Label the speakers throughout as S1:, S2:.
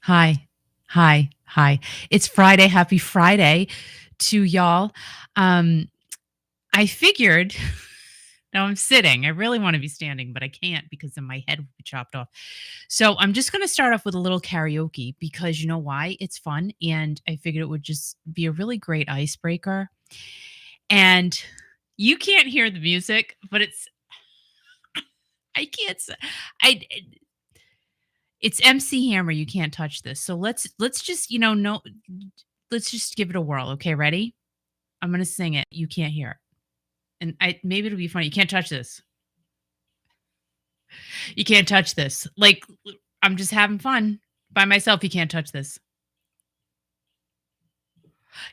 S1: Hi. Hi. Hi. It's Friday. Happy Friday to y'all. Um, I figured now I'm sitting. I really want to be standing, but I can't because then my head will be chopped off. So I'm just going to start off with a little karaoke because you know why? It's fun. And I figured it would just be a really great icebreaker. And you can't hear the music, but I can't, s- I, it's MC Hammer. You can't touch this. So let's just, no, let's just give it a whirl. Okay. Ready? I'm gonna sing it. You can't hear it. And I maybe it'll be funny. You can't touch this. You can't touch this. Like I'm just having fun by myself. You can't touch this.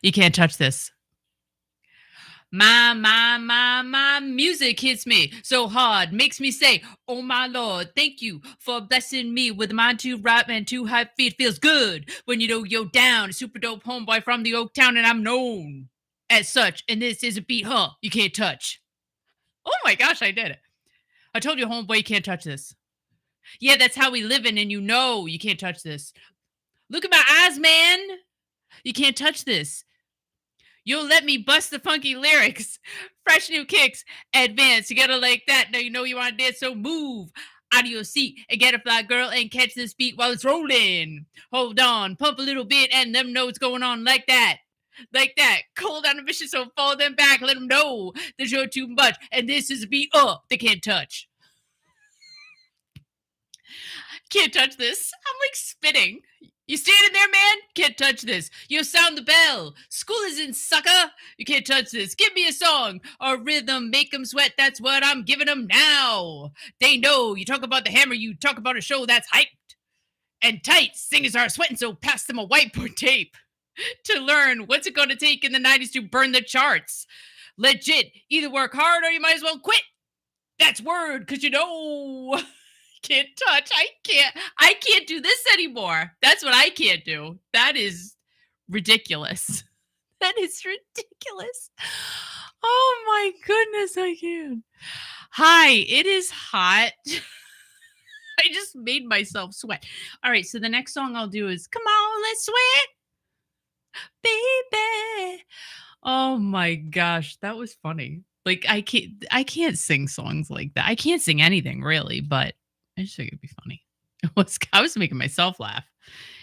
S1: You can't touch this. My music hits me so hard, makes me say, oh my Lord, thank you for blessing me with a mind to rap and two high feet. Feels good when you know you're down. Super dope homeboy from the Oak Town, and I'm known as such. And this is a beat, you can't touch. Oh my gosh, I did it. I told you, homeboy, you can't touch this. Yeah, that's how we living, and you know you can't touch this. Look at my eyes, man. You can't touch this. You'll let me bust the funky lyrics, fresh new kicks, advance. You gotta like that. Now you know you want to dance, so move out of your seat and get a fly girl and catch this beat while it's rolling. Hold on, pump a little bit, and them know what's going on like that. Like that. Cold on a mission, so fall them back. Let them know that you're too much. And this is a beat they can't touch. Can't touch this. I'm like spitting. You standing there, man? Can't touch this. You sound the bell. School is in, sucker. You can't touch this. Give me a song or rhythm. Make them sweat. That's what I'm giving them now. They know. You talk about the hammer. You talk about a show that's hyped and tight. Singers are sweating, so pass them a whiteboard tape to learn what's it going to take in the 90s to burn the charts. Legit. Either work hard or you might as well quit. That's word, because you know can't touch. I can't do this anymore. That's what I can't do. That is ridiculous. That is ridiculous. Oh my goodness, I can't. Hi, it is hot. I just made myself sweat. All right, so the next song I'll do is Come On, Let's Sweat, Baby. Oh my gosh, that was funny. Like I can't sing songs like that. I can't sing anything really, but I just think it'd be funny. I was making myself laugh.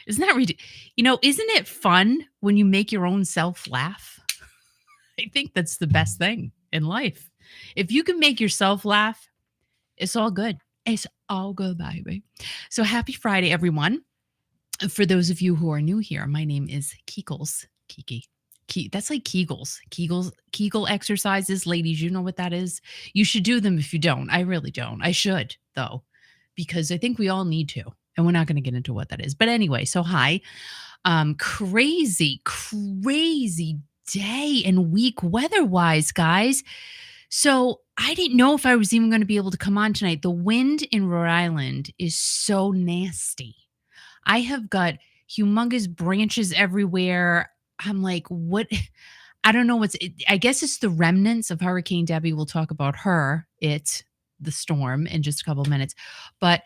S1: Isn't that ridiculous? Isn't it fun when you make your own self laugh? I think that's the best thing in life. If you can make yourself laugh, it's all good. It's all good, baby. So happy Friday, everyone. For those of you who are new here, my name is Kiki. That's like Kegel exercises. Ladies, you know what that is? You should do them if you don't. I really don't. I should, though, because I think we all need to. And we're not going to get into what that is. But anyway, so hi. Crazy day and week weather-wise, guys. So I didn't know if I was even going to be able to come on tonight. The wind in Rhode Island is so nasty. I have got humongous branches everywhere. I'm like, what? I don't know I guess it's the remnants of Hurricane Debbie. We'll talk about the storm in just a couple of minutes. But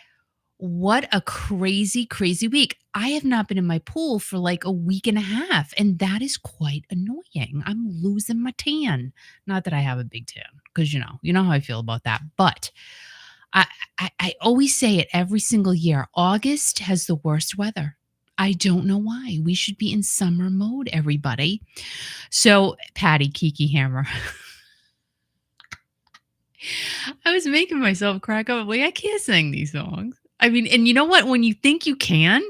S1: what a crazy, crazy week. I have not been in my pool for like a week and a half, and that is quite annoying. I'm losing my tan. Not that I have a big tan, because you know how I feel about that. But I, I always say it every single year. August has the worst weather. I don't know why. We should be in summer mode, everybody. So, Patty Kiki Hammer. I was making myself crack up. Like, I can't sing these songs. I mean, and you know what? When you think you can,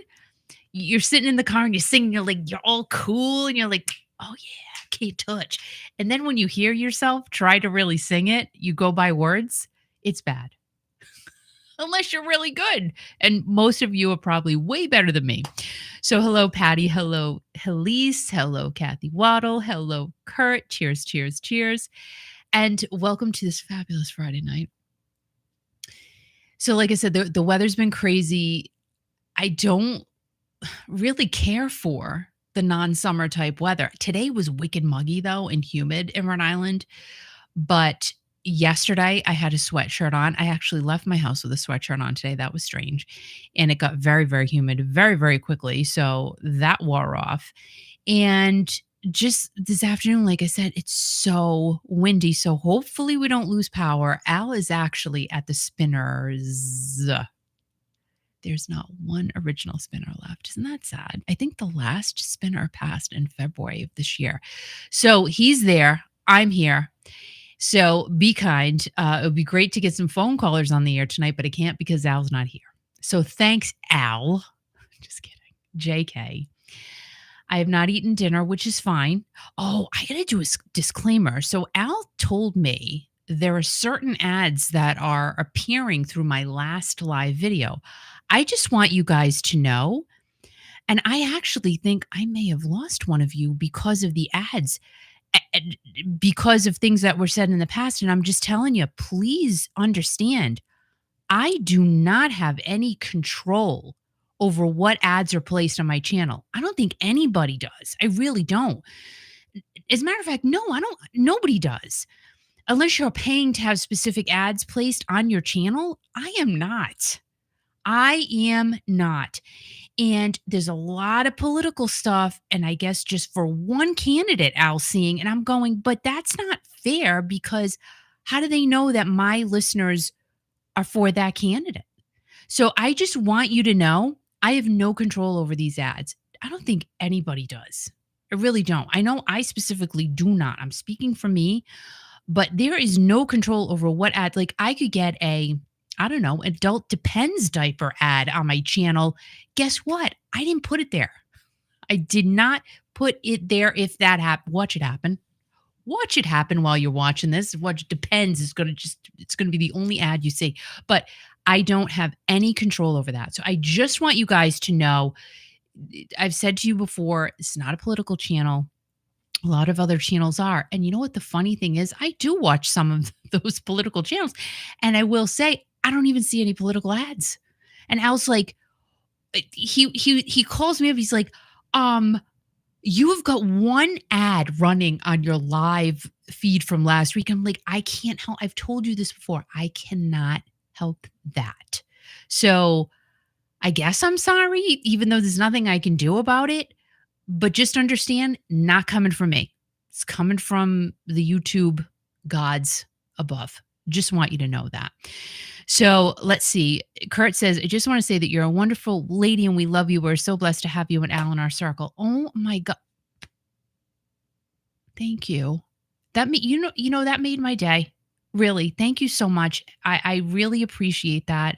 S1: you're sitting in the car and you're singing, you're all cool, and you're like, oh yeah, can't touch. And then when you hear yourself try to really sing it, you go by words, it's bad. Unless you're really good. And most of you are probably way better than me. So hello, Patty. Hello, Helise. Hello, Kathy Waddle. Hello, Kurt. Cheers, cheers, cheers. And welcome to this fabulous Friday night. So like I said, the weather's been crazy. I don't really care for the non-summer type weather. Today was wicked muggy though and humid in Rhode Island. But Yesterday, I had a sweatshirt on. I actually left my house with a sweatshirt on today. That was strange. And it got very, very humid very, very quickly. So that wore off. And just this afternoon, like I said, it's so windy. So hopefully we don't lose power. Al is actually at the spinners. There's not one original spinner left. Isn't that sad? I think the last spinner passed in February of this year. So he's there. I'm here. So be kind. It would be great to get some phone callers on the air tonight, but I can't because Al's not here. So thanks, Al. Just kidding. JK. I have not eaten dinner, which is fine. Oh, I got to do a disclaimer. So Al told me there are certain ads that are appearing through my last live video. I just want you guys to know. And I actually think I may have lost one of you because of the ads, because of things that were said in the past. And I'm just telling you, please understand, I do not have any control over what ads are placed on my channel. I don't think anybody does. I really don't. As a matter of fact, no, I don't. Nobody does. Unless you're paying to have specific ads placed on your channel, I am not. I am not. And there's a lot of political stuff. And I guess just for one candidate, Al's seeing, and I'm going, but that's not fair because how do they know that my listeners are for that candidate? So I just want you to know I have no control over these ads. I don't think anybody does. I really don't. I know I specifically do not. I'm speaking for me, but there is no control over what ad. Like I could get I don't know, adult depends diaper ad on my channel. Guess what? I didn't put it there. I did not put it there. If that happened, watch it happen. Watch it happen while you're watching this. What depends is it's going to be the only ad you see. But I don't have any control over that. So I just want you guys to know, I've said to you before, it's not a political channel. A lot of other channels are. And you know what the funny thing is? I do watch some of those political channels. And I will say, I don't even see any political ads. And Al's like, he calls me up. He's like, you have got one ad running on your live feed from last week. I'm like, I can't help. I've told you this before. I cannot help that. So I guess I'm sorry, even though there's nothing I can do about it. But just understand, not coming from me. It's coming from the YouTube gods above. Just want you to know that. So let's see. Kurt says, I just want to say that you're a wonderful lady and we love you. We're so blessed to have you and Al in our circle. Oh my God. Thank you. That that made my day. Really. Thank you so much. I really appreciate that.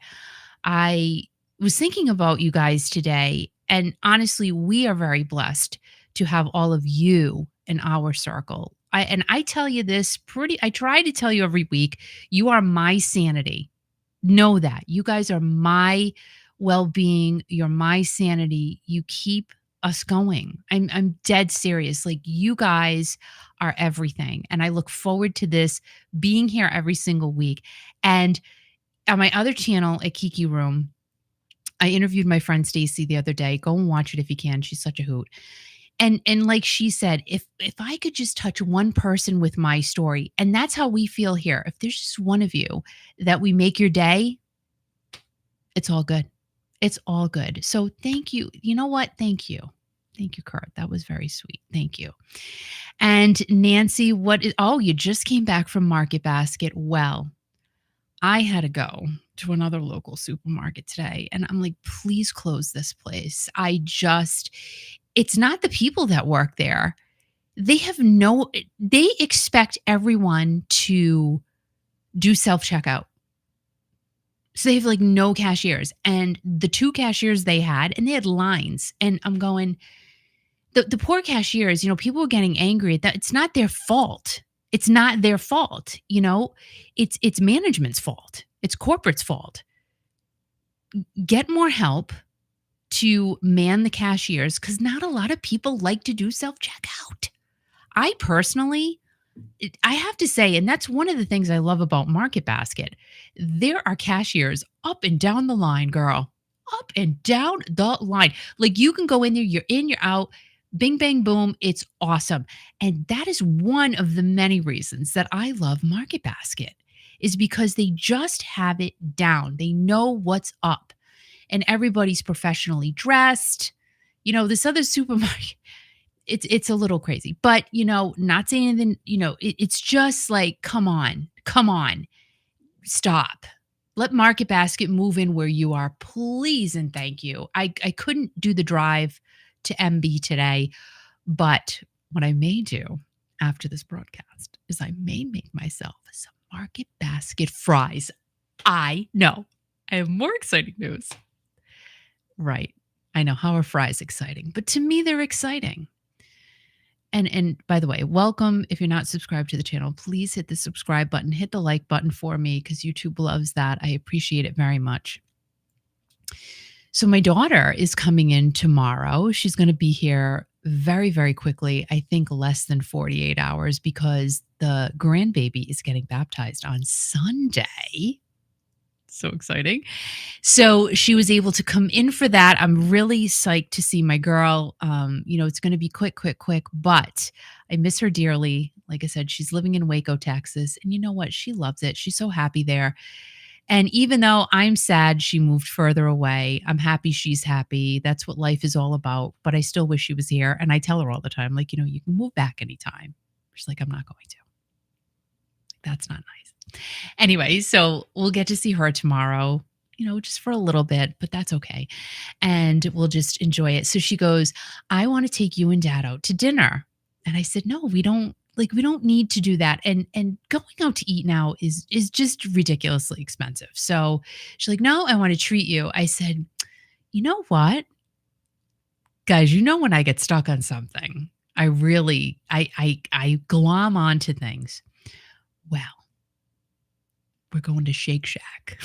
S1: I was thinking about you guys today, and honestly, we are very blessed to have all of you in our circle. I tell you this I try to tell you every week, you are my sanity. Know that. You guys are my well-being, you're my sanity. You keep us going. I'm dead serious. Like you guys are everything. And I look forward to this being here every single week. And on my other channel at Kiki Room, I interviewed my friend Stacy the other day. Go and watch it if you can. She's such a hoot. And like she said, if I could just touch one person with my story, and that's how we feel here. If there's just one of you that we make your day, it's all good. It's all good. So thank you. You know what? Thank you. Thank you, Kurt. That was very sweet. Thank you. And Nancy, you just came back from Market Basket. Well, I had to go to another local supermarket today. And I'm like, please close this place. It's not the people that work there. They expect everyone to do self-checkout. So they have like no cashiers. And the two cashiers they had lines. And I'm going, the poor cashiers, people were getting angry at that. It's not their fault. It's not their fault. It's management's fault. It's corporate's fault. Get more help to man the cashiers because not a lot of people like to do self-checkout. I personally, I have to say, and that's one of the things I love about Market Basket. There are cashiers up and down the line, girl. Up and down the line. Like you can go in there, you're in, you're out. Bing, bang, boom. It's awesome. And that is one of the many reasons that I love Market Basket is because they just have it down. They know what's up and everybody's professionally dressed. This other supermarket, it's a little crazy, but not saying anything, it's just like, come on, stop. Let Market Basket move in where you are, please and thank you. I couldn't do the drive to MB today, but what I may do after this broadcast is I may make myself some Market Basket fries. I know. I have more exciting news. Right. I know. How are fries exciting? But to me, they're exciting. And by the way, welcome. If you're not subscribed to the channel, please hit the subscribe button, hit the like button for me because YouTube loves that. I appreciate it very much. So my daughter is coming in tomorrow. She's going to be here very, very quickly. I think less than 48 hours because the grandbaby is getting baptized on Sunday. So exciting. So she was able to come in for that. I'm really psyched to see my girl. It's going to be quick, but I miss her dearly. Like I said, she's living in Waco, Texas. And you know what? She loves it. She's so happy there. And even though I'm sad she moved further away, I'm happy she's happy. That's what life is all about. But I still wish she was here. And I tell her all the time, like, you can move back anytime. She's like, I'm not going to. That's not nice. Anyway, so we'll get to see her tomorrow, just for a little bit, but that's okay. And we'll just enjoy it. So she goes, I want to take you and dad out to dinner. And I said, no, we don't need to do that. And going out to eat now is just ridiculously expensive. So she's like, no, I want to treat you. I said, you know what? Guys, when I get stuck on something, I really, I glom onto things. Well, we're going to Shake Shack.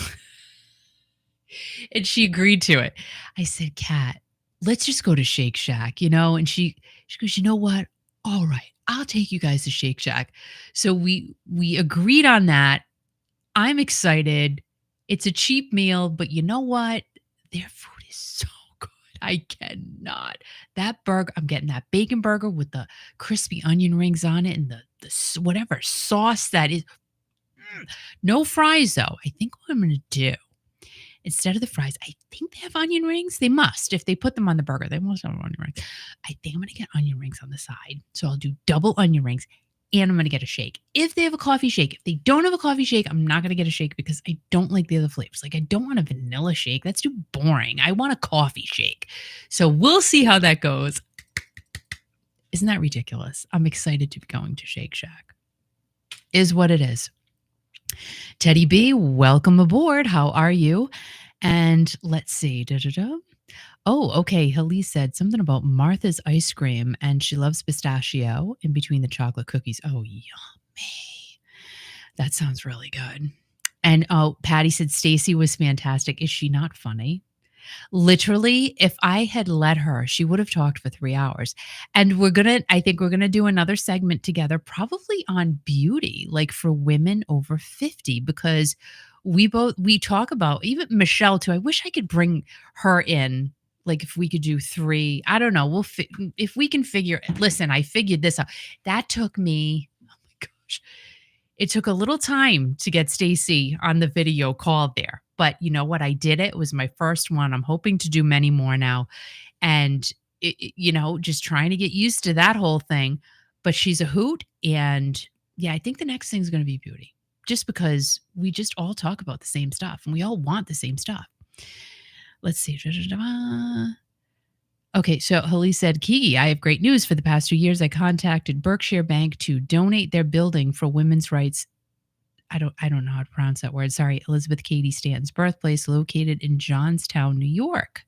S1: And she agreed to it. I said, Kat, let's just go to Shake Shack, And she goes, you know what? All right, I'll take you guys to Shake Shack. So we agreed on that. I'm excited. It's a cheap meal, but you know what? Their food is so good. I cannot. That burger, I'm getting that bacon burger with the crispy onion rings on it and the whatever sauce that is. No fries, though. I think what I'm going to do, instead of the fries, I think they have onion rings. They must. If they put them on the burger, they must have onion rings. I think I'm going to get onion rings on the side. So I'll do double onion rings and I'm going to get a shake. If they have a coffee shake. If they don't have a coffee shake, I'm not going to get a shake because I don't like the other flavors. Like I don't want a vanilla shake. That's too boring. I want a coffee shake. So we'll see how that goes. Isn't that ridiculous? I'm excited to be going to Shake Shack. Is what it is. Teddy B, welcome aboard. How are you? And let's see. Oh, okay. Hallie said something about Martha's ice cream and she loves pistachio in between the chocolate cookies. Oh, yummy. That sounds really good. And Patty said Stacy was fantastic. Is she not funny? Literally, if I had let her, she would have talked for 3 hours. And I think we're going to do another segment together, probably on beauty, like for women over 50, because we talk about, even Michelle too. I wish I could bring her in. Like if we could do 3, I don't know. If we can listen, I figured this out. That took me, oh my gosh. It took a little time to get Stacy on the video call there. But you know what? I did it. It was my first one. I'm hoping to do many more now. And, just trying to get used to that whole thing. But she's a hoot. And yeah, I think the next thing is going to be beauty. Just because we just all talk about the same stuff and we all want the same stuff. Let's see. Okay, so Hallie said, Kiki, I have great news. For the past 2 years, I contacted Berkshire Bank to donate their building for women's rights. I don't know how to pronounce that word. Sorry. Elizabeth Cady Stanton's birthplace, located in Johnstown, New York.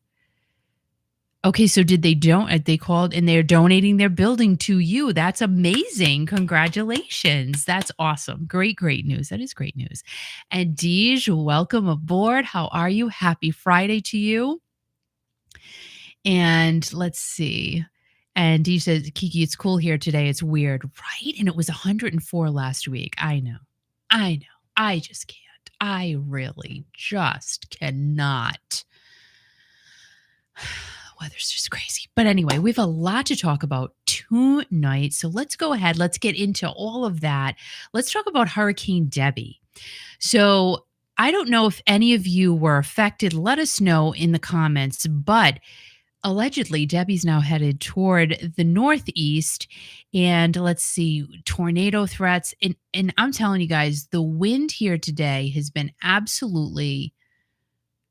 S1: Okay, so they called and they're donating their building to you. That's amazing. Congratulations. That's awesome. Great news. That is great news. And Deej, welcome aboard. How are you? Happy Friday to you. And let's see. And Deej says, Kiki, it's cool here today. It's weird, right? And it was 104 last week. I know. I just can't. I really just cannot. weather's just crazy. But anyway, we have a lot to talk about tonight. So let's go ahead. Let's get into all of that. Let's talk about Hurricane Debbie. So I don't know if any of you were affected. Let us know in the comments. But allegedly, Debbie's now headed toward the northeast. And let's see, tornado threats. And I'm telling you guys, the wind here today has been absolutely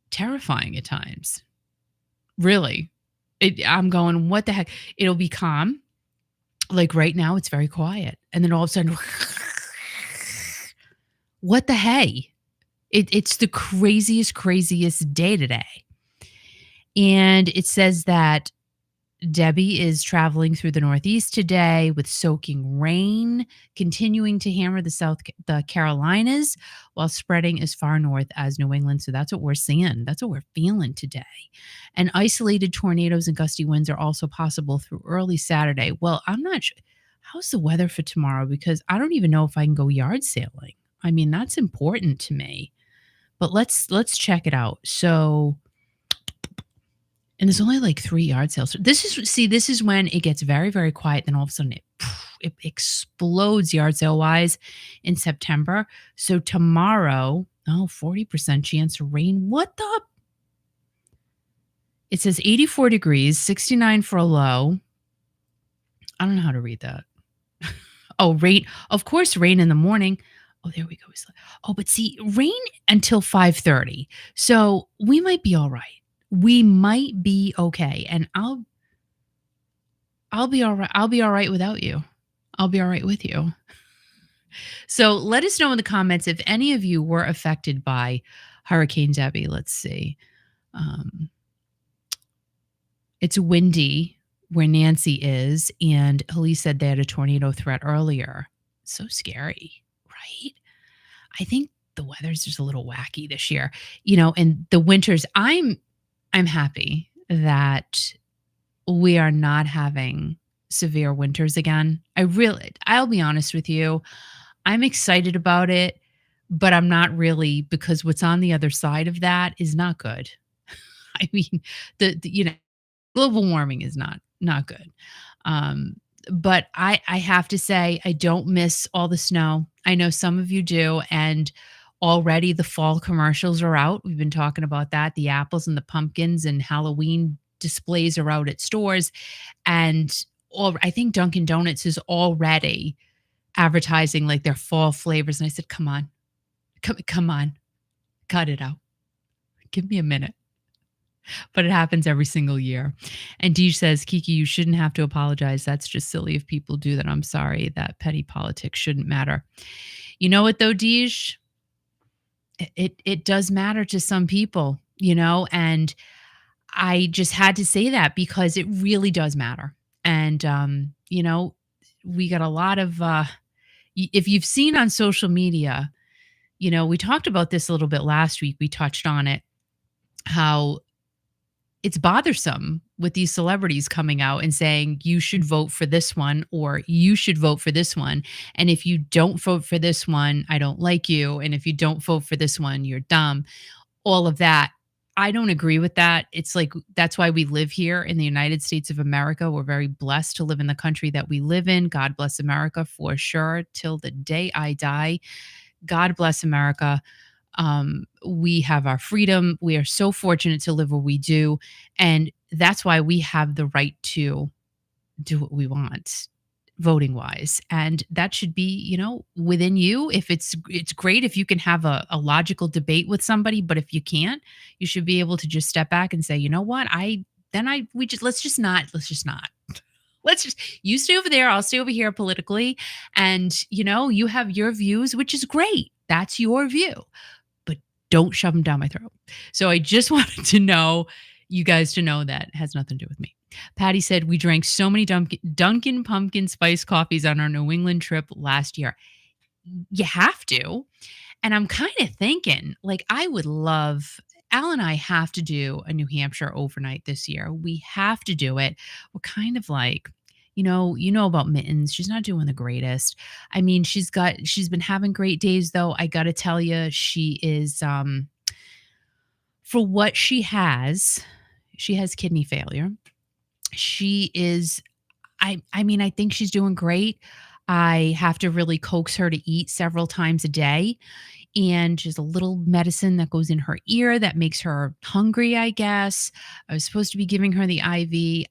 S1: terrifying at times. Really. I'm going, what the heck? It'll be calm. Like right now, it's very quiet. And then all of a sudden, what the hey? It's the craziest day today. And it says that Debbie is traveling through the Northeast today with soaking rain, continuing to hammer the Carolinas while spreading as far north as New England. So that's what we're seeing. That's what we're feeling today. And isolated tornadoes and gusty winds are also possible through early Saturday. Well, I'm not sure. How's the weather for tomorrow? Because I don't even know if I can go yard sailing. I mean, that's important to me. But let's check it out. So, and there's only like 3 yard sales. This is when it gets very, very quiet. Then all of a sudden it explodes yard sale wise in September. So tomorrow, 40% chance of rain. What the? It says 84 degrees, 69 for a low. I don't know how to read that. Oh, rain. Of course, rain in the morning. Oh, there we go. Oh, but see, rain until 5:30. So we might be all right. We might be okay. And I'll be all right. I'll be all right without you. I'll be all right with you. So let us know in the comments if any of you were affected by Hurricane Debbie. Let's see. It's windy where Nancy is, and Elise said they had a tornado threat earlier. So scary, right? I think the weather's just a little wacky this year, and the winters. I'm happy that we are not having severe winters again. I'll be honest with you. I'm excited about it, but I'm not really, because what's on the other side of that is not good. I mean, global warming is not good. But I have to say, I don't miss all the snow. I know some of you do. And already the fall commercials are out. We've been talking about that. The apples and the pumpkins and Halloween displays are out at stores. And I think Dunkin' Donuts is already advertising like their fall flavors. And I said, come on, cut it out. Give me a minute. But it happens every single year. And Deej says, Kiki, you shouldn't have to apologize. That's just silly if people do that. I'm sorry. That petty politics shouldn't matter. You know what, though, Deej? It does matter to some people, and I just had to say that because it really does matter. And, we got a lot of, if you've seen on social media, we talked about this a little bit last week. We touched on it, how it's bothersome with these celebrities coming out and saying, you should vote for this one, or you should vote for this one. And if you don't vote for this one, I don't like you. And if you don't vote for this one, you're dumb. All of that. I don't agree with that. It's like, that's why we live here in the United States of America. We're very blessed to live in the country that we live in. God bless America for sure. Till the day I die. God bless America. We have our freedom. We are so fortunate to live where we do. And that's why we have the right to do what we want, voting wise. And that should be, within you. If it's great if you can have a logical debate with somebody, but if you can't, you should be able to just step back and say, you know what, let's just not. You stay over there, I'll stay over here politically. And, you have your views, which is great. That's your view. Don't shove them down my throat. So I just wanted you guys to know that has nothing to do with me. Patty said, we drank so many Dunkin' pumpkin spice coffees on our New England trip last year. You have to. And I'm kind of thinking, like, I would love, Al and I have to do a New Hampshire overnight this year. We have to do it. We're kind of like, you know about Mittens. She's not doing the greatest. I mean, she's been having great days, though. I got to tell you, she is, for what she has, She has kidney failure. She is I mean, I think she's doing great. I have to really coax her to eat several times a day, and she's a little medicine that goes in her ear that makes her hungry, I guess. I was supposed to be giving her the IV.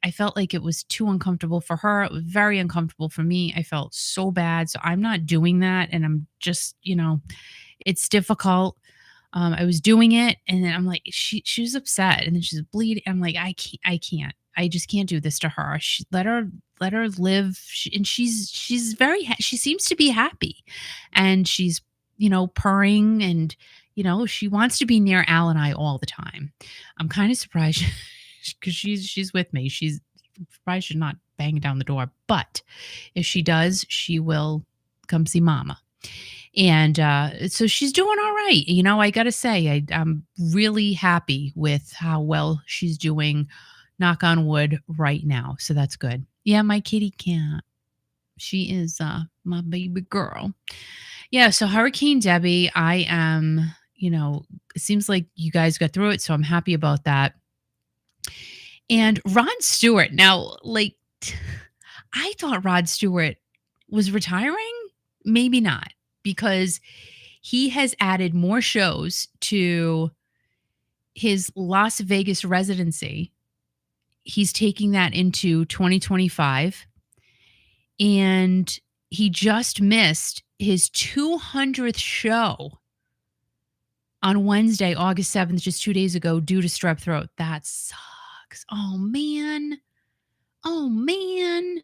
S1: I felt like it was too uncomfortable for her. It was very uncomfortable for me. I felt so bad. So I'm not doing that. And I'm just, it's difficult. I was doing it, and then I'm like, she was upset, and then she's bleeding. I'm like, I can't. I just can't do this to her. Let her live. And she's very she seems to be happy, and she's purring, and she wants to be near Al and I all the time. I'm kind of surprised because she's with me. She's surprised she's not banging down the door, but if she does, she will come see Mama. And so she's doing all right. I got to say, I'm really happy with how well she's doing, knock on wood, right now. So that's good. Yeah, my kitty cat. She is my baby girl. Yeah, so Hurricane Debbie, I am, it seems like you guys got through it. So I'm happy about that. And Rod Stewart, now, like, I thought Rod Stewart was retiring. Maybe not, because he has added more shows to his Las Vegas residency. He's taking that into 2025. And he just missed his 200th show on Wednesday, August 7th, just 2 days ago, due to strep throat. That sucks. Oh, man. Oh, man.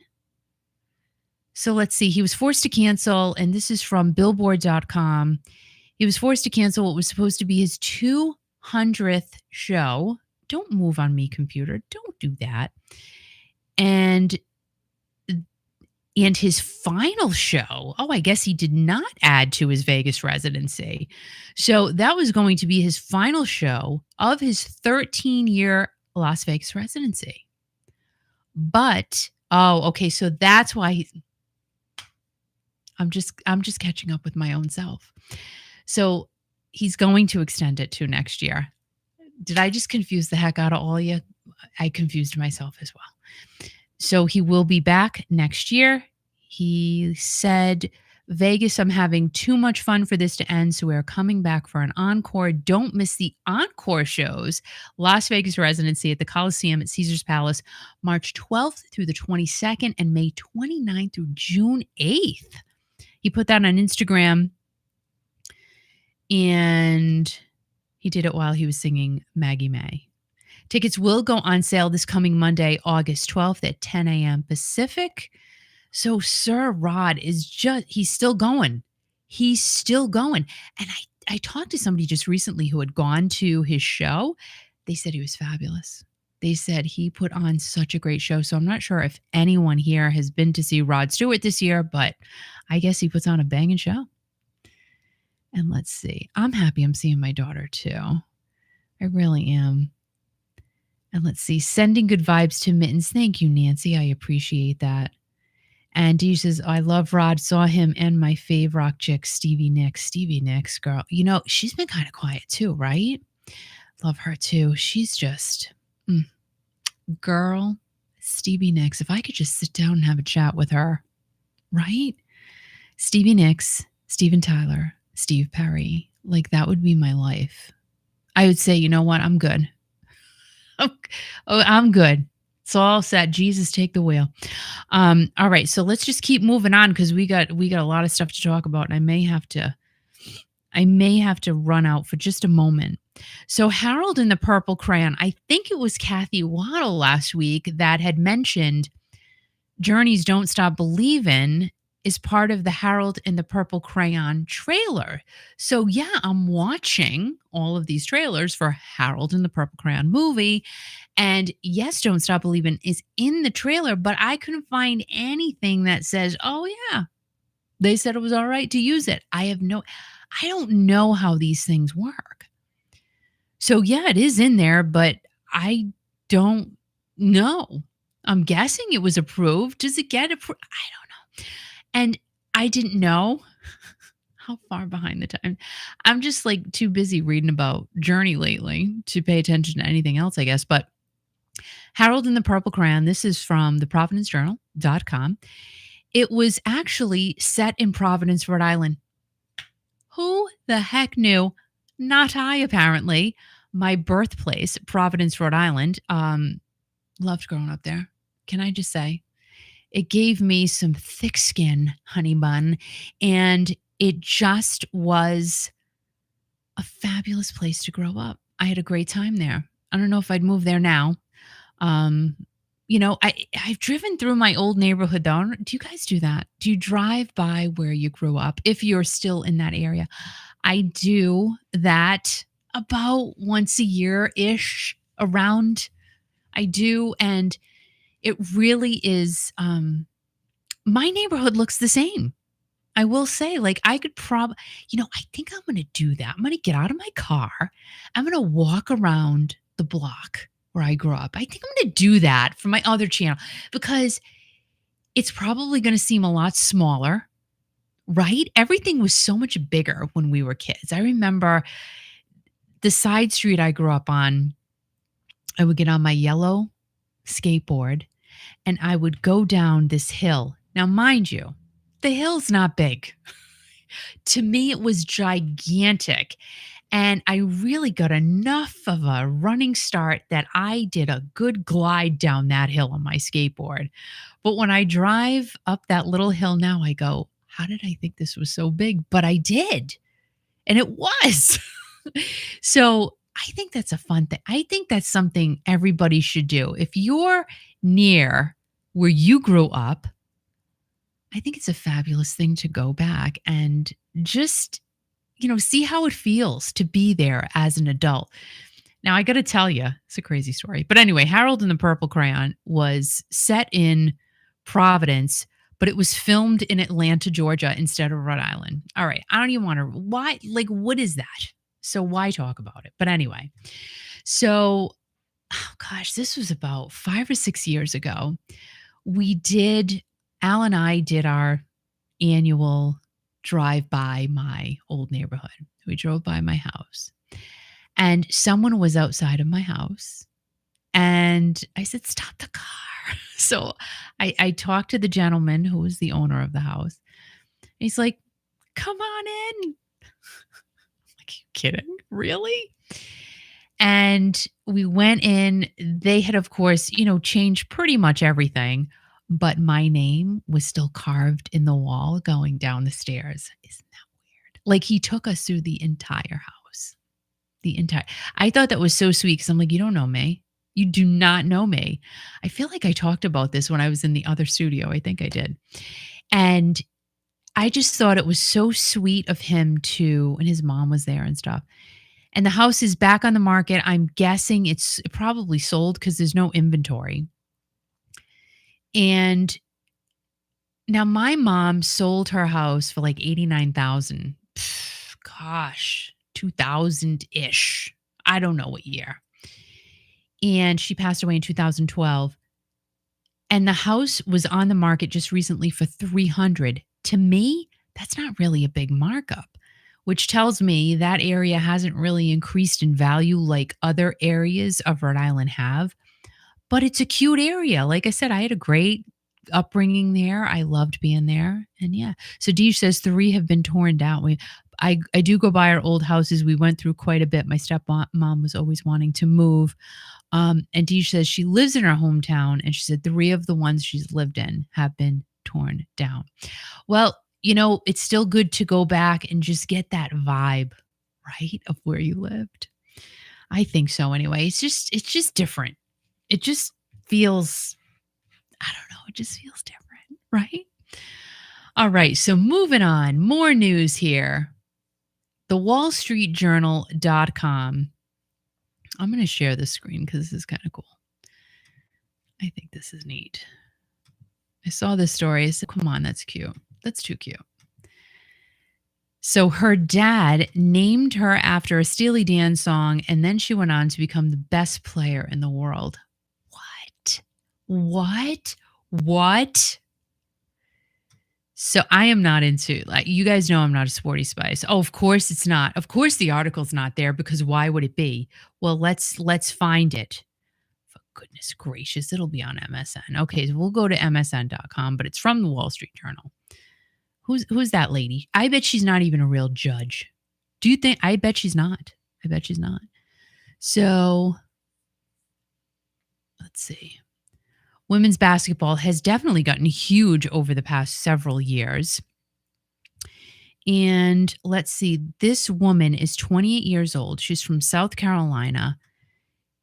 S1: So let's see. He was forced to cancel, and this is from Billboard.com. He was forced to cancel what was supposed to be his 200th show. Don't move on me, computer. Don't do that. And his final show, I guess he did not add to his Vegas residency. So that was going to be his final show of his 13-year Las Vegas residency. But, okay, so that's why I'm just catching up with my own self. So he's going to extend it to next year. Did I just confuse the heck out of all of you? I confused myself as well. So he will be back next year. He said, Vegas, I'm having too much fun for this to end, so we're coming back for an encore. Don't miss the encore shows. Las Vegas residency at the Coliseum at Caesars Palace, March 12th through the 22nd and May 29th through June 8th. He put that on Instagram, and he did it while he was singing Maggie May. Tickets will go on sale this coming Monday, August 12th at 10 a.m. Pacific. So Sir Rod he's still going. He's still going. And I talked to somebody just recently who had gone to his show. They said he was fabulous. They said he put on such a great show. So I'm not sure if anyone here has been to see Rod Stewart this year, but I guess he puts on a banging show. And let's see. I'm happy I'm seeing my daughter too. I really am. And let's see. Sending good vibes to Mittens. Thank you, Nancy. I appreciate that. And he says, I love Rod. Saw him and my fave rock chick, Stevie Nicks. Stevie Nicks, girl. She's been kind of quiet too, right? Love her too. She's just, girl, Stevie Nicks. If I could just sit down and have a chat with her, right? Stevie Nicks, Steven Tyler, Steve Perry. Like, that would be my life. I would say, you know what? I'm good. I'm good. It's all set. Jesus, take the wheel. All right. So let's just keep moving on, because we got a lot of stuff to talk about, and I may have to run out for just a moment. So Harold and the Purple Crayon, I think it was Kathy Waddle last week that had mentioned Journey's Don't Stop Believin' is part of the Harold and the Purple Crayon trailer. So yeah, I'm watching all of these trailers for Harold and the Purple Crayon movie. And yes, Don't Stop Believin' is in the trailer, but I couldn't find anything that says, oh yeah, they said it was all right to use it. I don't know how these things work. So yeah, it is in there, but I don't know. I'm guessing it was approved. Does it get approved? I don't know. And I didn't know How far behind the time? I'm just like too busy reading about Journey lately to pay attention to anything else, I guess. But Harold and the Purple Crayon, this is from the providencejournal.com. It was actually set in Providence, Rhode Island. Who the heck knew? Not I, apparently. My birthplace, Providence, Rhode Island. Loved growing up there. Can I just say? It gave me some thick skin, honey bun, and it just was a fabulous place to grow up. I had a great time there. I don't know if I'd move there now. Um, I've driven through my old neighborhood though. Do you guys do that? Do you drive by where you grew up if you're still in that area? I do that about once a year ish around. I do. And it really is, my neighborhood looks the same. I will say, like, I could probably, I think I'm going to do that. I'm going to get out of my car. I'm going to walk around the block where I grew up. I think I'm going to do that for my other channel because it's probably going to seem a lot smaller, right? Everything was so much bigger when we were kids. I remember the side street I grew up on, I would get on my yellow skateboard and I would go down this hill. Now, mind you, the hill's not big. To me, it was gigantic. And I really got enough of a running start that I did a good glide down that hill on my skateboard. But when I drive up that little hill now, I go, how did I think this was so big? But I did. And it was. So I think that's a fun thing. I think that's something everybody should do. If you're near where you grew up, I think it's a fabulous thing to go back and just, see how it feels to be there as an adult. Now, I got to tell you, it's a crazy story. But anyway, Harold and the Purple Crayon was set in Providence, but it was filmed in Atlanta, Georgia instead of Rhode Island. All right. I don't even want to, why? Like, what is that? So why talk about it? But anyway, so, oh gosh, this was about 5 or 6 years ago. Al and I did our annual drive by my old neighborhood. We drove by my house and someone was outside of my house and I said, stop the car. So I talked to the gentleman who was the owner of the house. He's like, come on in. I'm like, you kidding? Really? And we went in. They had, of course, changed pretty much everything. But my name was still carved in the wall going down the stairs. Isn't that weird? Like he took us through the entire house. I thought that was so sweet because I'm like, you don't know me. You do not know me. I feel like I talked about this when I was in the other studio. I think I did. And I just thought it was so sweet of him and his mom was there and stuff. And the house is back on the market. I'm guessing it's probably sold because there's no inventory. And now my mom sold her house for like $89,000. Gosh, 2000-ish. I don't know what year. And she passed away in 2012. And the house was on the market just recently for $300,000. To me, that's not really a big markup, which tells me that area hasn't really increased in value like other areas of Rhode Island have. But it's a cute area. Like I said, I had a great upbringing there. I loved being there. And yeah. So Deej says 3 have been torn down. I do go by our old houses. We went through quite a bit. My stepmom was always wanting to move. And Deej says she lives in her hometown. And she said 3 of the ones she's lived in have been torn down. Well, it's still good to go back and just get that vibe, right, of where you lived. I think so anyway. It's just different. It just feels, I don't know, it just feels different, right? All right, so moving on, more news here. The wallstreetjournal.com. I'm going to share this screen because this is kind of cool. I think this is neat. I saw this story. I said, come on, that's cute. That's too cute. So her dad named her after a Steely Dan song, and then she went on to become the best player in the world. What? So I am not into, like, you guys know I'm not a sporty spice. Oh, of course it's not. Of course the article's not there, because why would it be? Well, let's find it. For goodness gracious, it'll be on MSN. Okay, so we'll go to MSN.com, but it's from the Wall Street Journal. Who's that lady? I bet she's not even a real judge. Do you think? I bet she's not. I bet she's not. So let's see. Women's basketball has definitely gotten huge over the past several years. And let's see, this woman is 28 years old. She's from South Carolina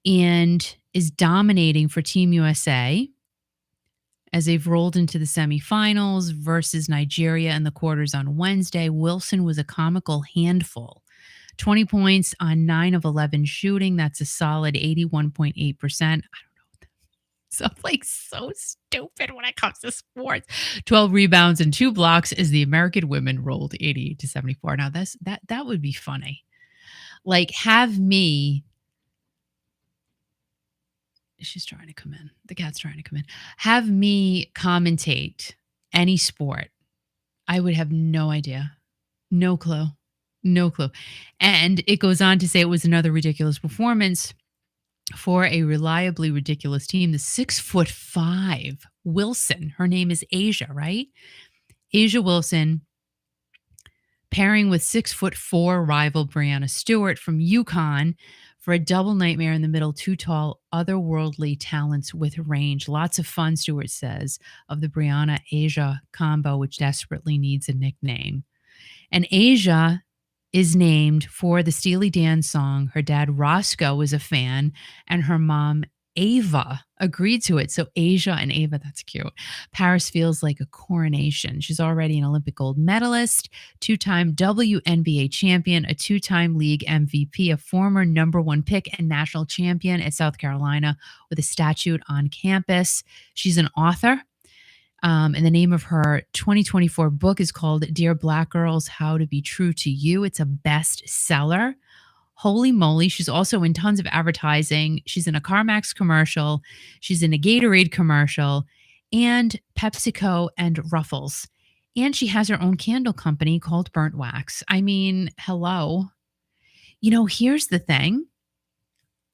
S1: and is dominating for Team USA as they've rolled into the semifinals versus Nigeria in the quarters on Wednesday. Wilson was a comical handful. 20 points on 9 of 11 shooting. That's a solid 81.8%. So I'm like so stupid when it comes to sports. 12 rebounds and 2 blocks as the American women rolled 88-74. Now that would be funny. Like, have me. She's trying to come in. The cat's trying to come in. Have me commentate any sport. I would have no idea. No clue. No clue. And it goes on to say it was another ridiculous performance for a reliably ridiculous team. The 6'5" Wilson, her name is Asia, right? Asia Wilson, pairing with 6'4" rival Brianna Stewart from UConn for a double nightmare in the middle. Two tall, otherworldly talents with range. Lots of fun, Stewart says, of the Brianna Asia combo, which desperately needs a nickname. And Asia is named for the Steely Dan song. Her dad, Roscoe, was a fan, and her mom, Ava, agreed to it. So Asia and Ava, that's cute. Paris feels like a coronation. She's already an Olympic gold medalist, 2-time WNBA champion, a 2-time league MVP, a former #1 pick and national champion at South Carolina with a statue on campus. She's an author. And the name of her 2024 book is called Dear Black Girls, How to Be True to You. It's a bestseller. Holy moly. She's also in tons of advertising. She's in a CarMax commercial. She's in a Gatorade commercial and PepsiCo and Ruffles. And she has her own candle company called Burnt Wax. I mean, hello. You know, here's the thing.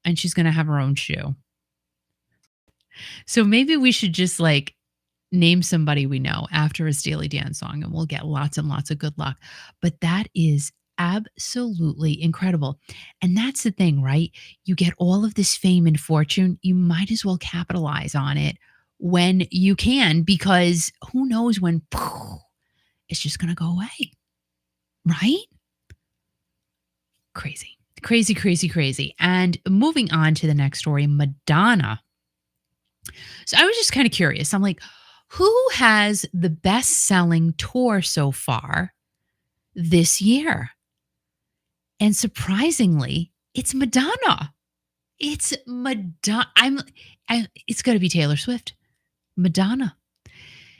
S1: And she's going to have her own shoe. So maybe we should just like name somebody we know after a Steely Dan song and we'll get lots and lots of good luck. But that is absolutely incredible. And that's the thing, right? You get all of this fame and fortune. You might as well capitalize on it when you can, because who knows when it's just going to go away, right? Crazy, crazy, crazy, crazy. And moving on to the next story, Madonna. So I was just kind of curious. I'm like, who has the best-selling tour so far this year? And surprisingly, it's Madonna. It's Madonna. It's got to be Taylor Swift. Madonna.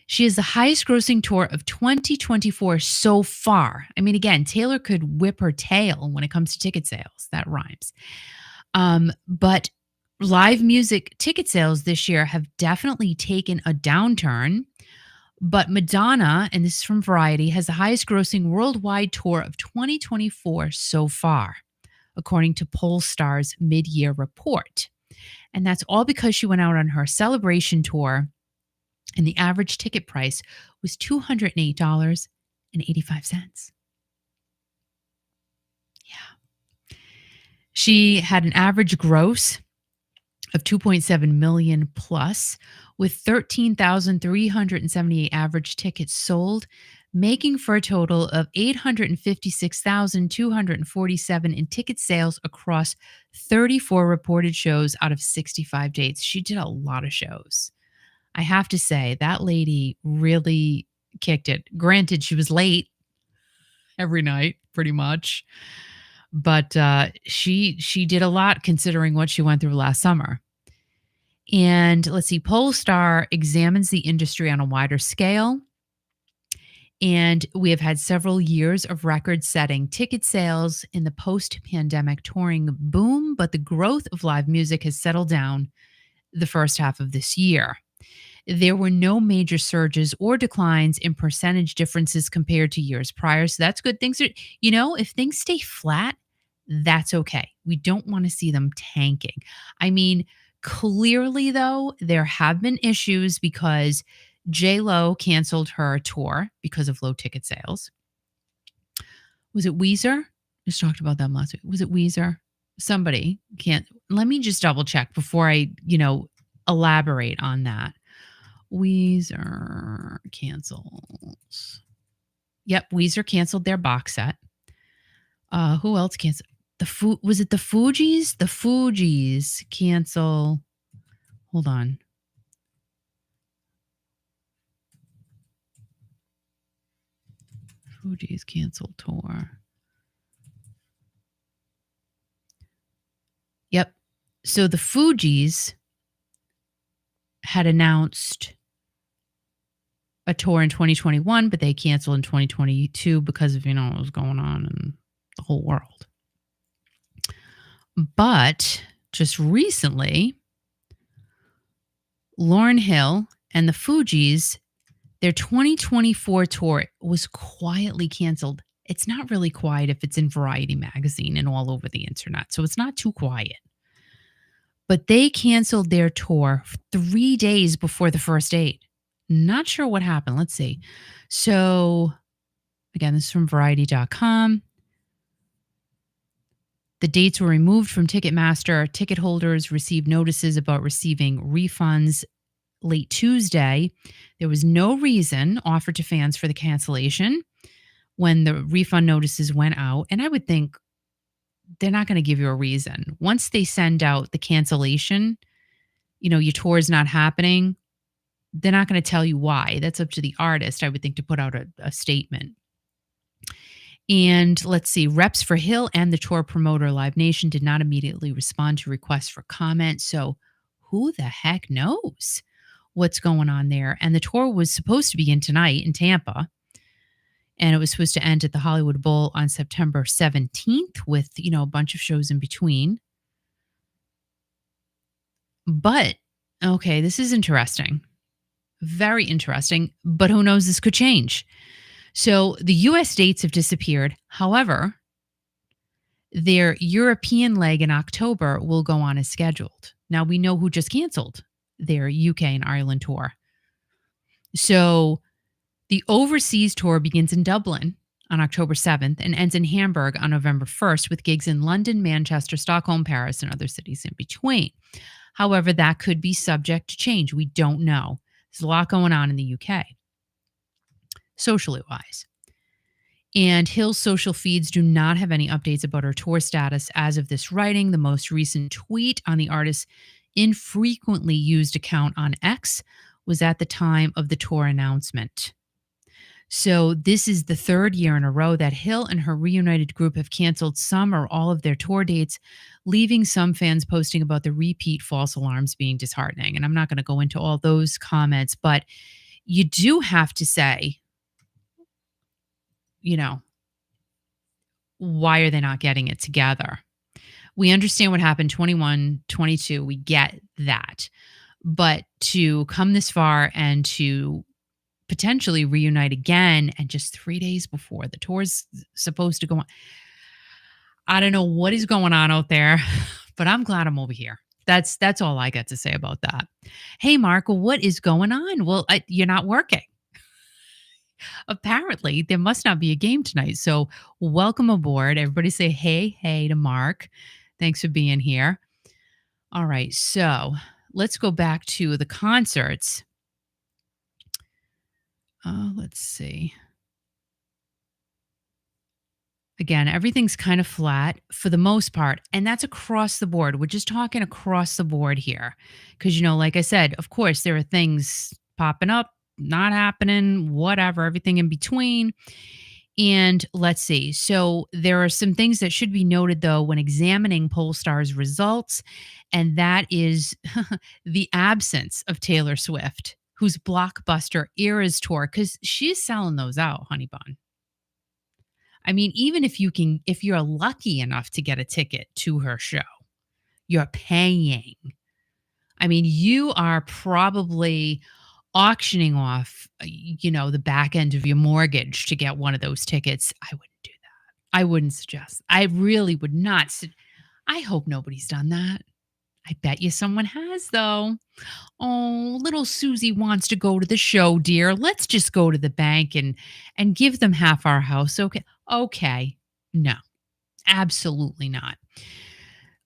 S1: She has the highest grossing tour of 2024 so far. I mean, again, Taylor could whip her tail when it comes to ticket sales. That rhymes. But live music ticket sales this year have definitely taken a downturn. But Madonna, and this is from Variety, has the highest grossing worldwide tour of 2024 so far, according to Pollstar's mid-year report. And that's all because she went out on her celebration tour, and the average ticket price was $208.85. Yeah. She had an average gross of 2.7 million plus, with 13,378 average tickets sold, making for a total of 856,247 in ticket sales across 34 reported shows out of 65 dates. She did a lot of shows. I have to say, that lady really kicked it. Granted, she was late every night, pretty much. But she did a lot considering what she went through last summer. And let's see, Pollstar examines the industry on a wider scale. And we have had several years of record-setting ticket sales in the post-pandemic touring boom, but the growth of live music has settled down the first half of this year. There were no major surges or declines in percentage differences compared to years prior. So that's good. If things stay flat, that's okay. We don't want to see them tanking. I mean, clearly, though, there have been issues because J Lo canceled her tour because of low ticket sales. Was it Weezer? Just talked about them last week. Was it Weezer? Somebody can't. Let me just double check before I, elaborate on that. Weezer cancels. Yep, Weezer canceled their box set. Who else canceled? Was it the Fugees? The Fugees cancel. Hold on. Fugees canceled tour. Yep. So the Fugees had announced a tour in 2021, but they canceled in 2022 because of, what was going on in the whole world. But just recently, Lauryn Hill and the Fugees, their 2024 tour was quietly canceled. It's not really quiet if it's in Variety magazine and all over the internet, so it's not too quiet. But they canceled their tour 3 days before the first date. Not sure what happened. Let's see. So, again, this is from Variety.com. The dates were removed from Ticketmaster. Ticket holders received notices about receiving refunds late Tuesday. There was no reason offered to fans for the cancellation when the refund notices went out. And I would think they're not going to give you a reason. Once they send out the cancellation, your tour is not happening, they're not going to tell you why. That's up to the artist, I would think, to put out a statement. And let's see, reps for Hill and the tour promoter Live Nation did not immediately respond to requests for comment. So who the heck knows what's going on there? And the tour was supposed to begin tonight in Tampa. And it was supposed to end at the Hollywood Bowl on September 17th with, a bunch of shows in between. But, okay, this is interesting. Very interesting. But who knows, this could change. So the U.S. dates have disappeared. However, their European leg in October will go on as scheduled. Now, we know who just canceled their UK and Ireland tour. So the overseas tour begins in Dublin on October 7th and ends in Hamburg on November 1st with gigs in London, Manchester, Stockholm, Paris, and other cities in between. However, that could be subject to change. We don't know. There's a lot going on in the UK, socially wise. And Hill's social feeds do not have any updates about her tour status as of this writing. The most recent tweet on the artist's infrequently used account on X was at the time of the tour announcement. So this is the third year in a row that Hill and her reunited group have canceled some or all of their tour dates, leaving some fans posting about the repeat false alarms being disheartening. And I'm not going to go into all those comments, but you do have to say, why are they not getting it together? We understand what happened 21, 22. We get that. But to come this far and to potentially reunite again and just 3 days before the tour's supposed to go on, I don't know what is going on out there, but I'm glad I'm over here. That's all I got to say about that. Hey, Mark, what is going on? Well, you're not working. Apparently, there must not be a game tonight. So welcome aboard. Everybody say hey to Mark. Thanks for being here. All right, so let's go back to the concerts. Let's see. Again, everything's kind of flat for the most part, and that's across the board. We're just talking across the board here because, like I said, of course, there are things popping up, not happening, whatever, everything in between. And let's see. So there are some things that should be noted, though, when examining Pollstar's results, and that is the absence of Taylor Swift, whose blockbuster Eras tour, because she's selling those out, honey bun. I mean, even if you're lucky enough to get a ticket to her show, you're paying. I mean, you are probably auctioning off, the back end of your mortgage to get one of those tickets, I wouldn't do that. I wouldn't suggest. I really would not. I hope nobody's done that. I bet you someone has, though. Oh, little Susie wants to go to the show, dear. Let's just go to the bank and give them half our house. Okay. Okay. No, absolutely not.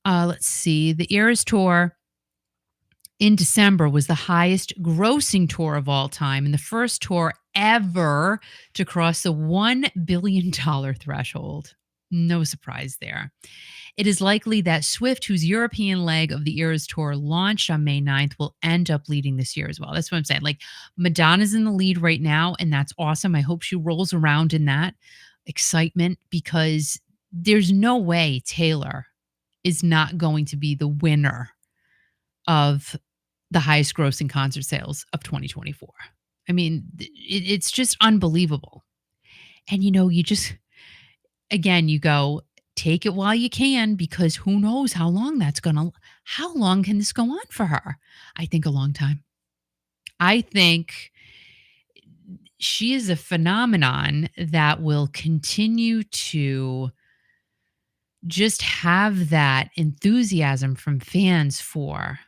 S1: Let's see. The Eras tour in December was the highest grossing tour of all time and the first tour ever to cross the $1 billion threshold. No surprise there. It is likely that Swift, whose European leg of the Eras tour launched on May 9th, will end up leading this year as well. That's what I'm saying. Like, Madonna's in the lead right now, and that's awesome. I hope she rolls around in that excitement, because there's no way Taylor is not going to be the winner of the highest grossing concert sales of 2024. I mean, it's just unbelievable. And you just, again, you go, take it while you can, because who knows how long how long can this go on for her? I think a long time. I think she is a phenomenon that will continue to just have that enthusiasm from fans for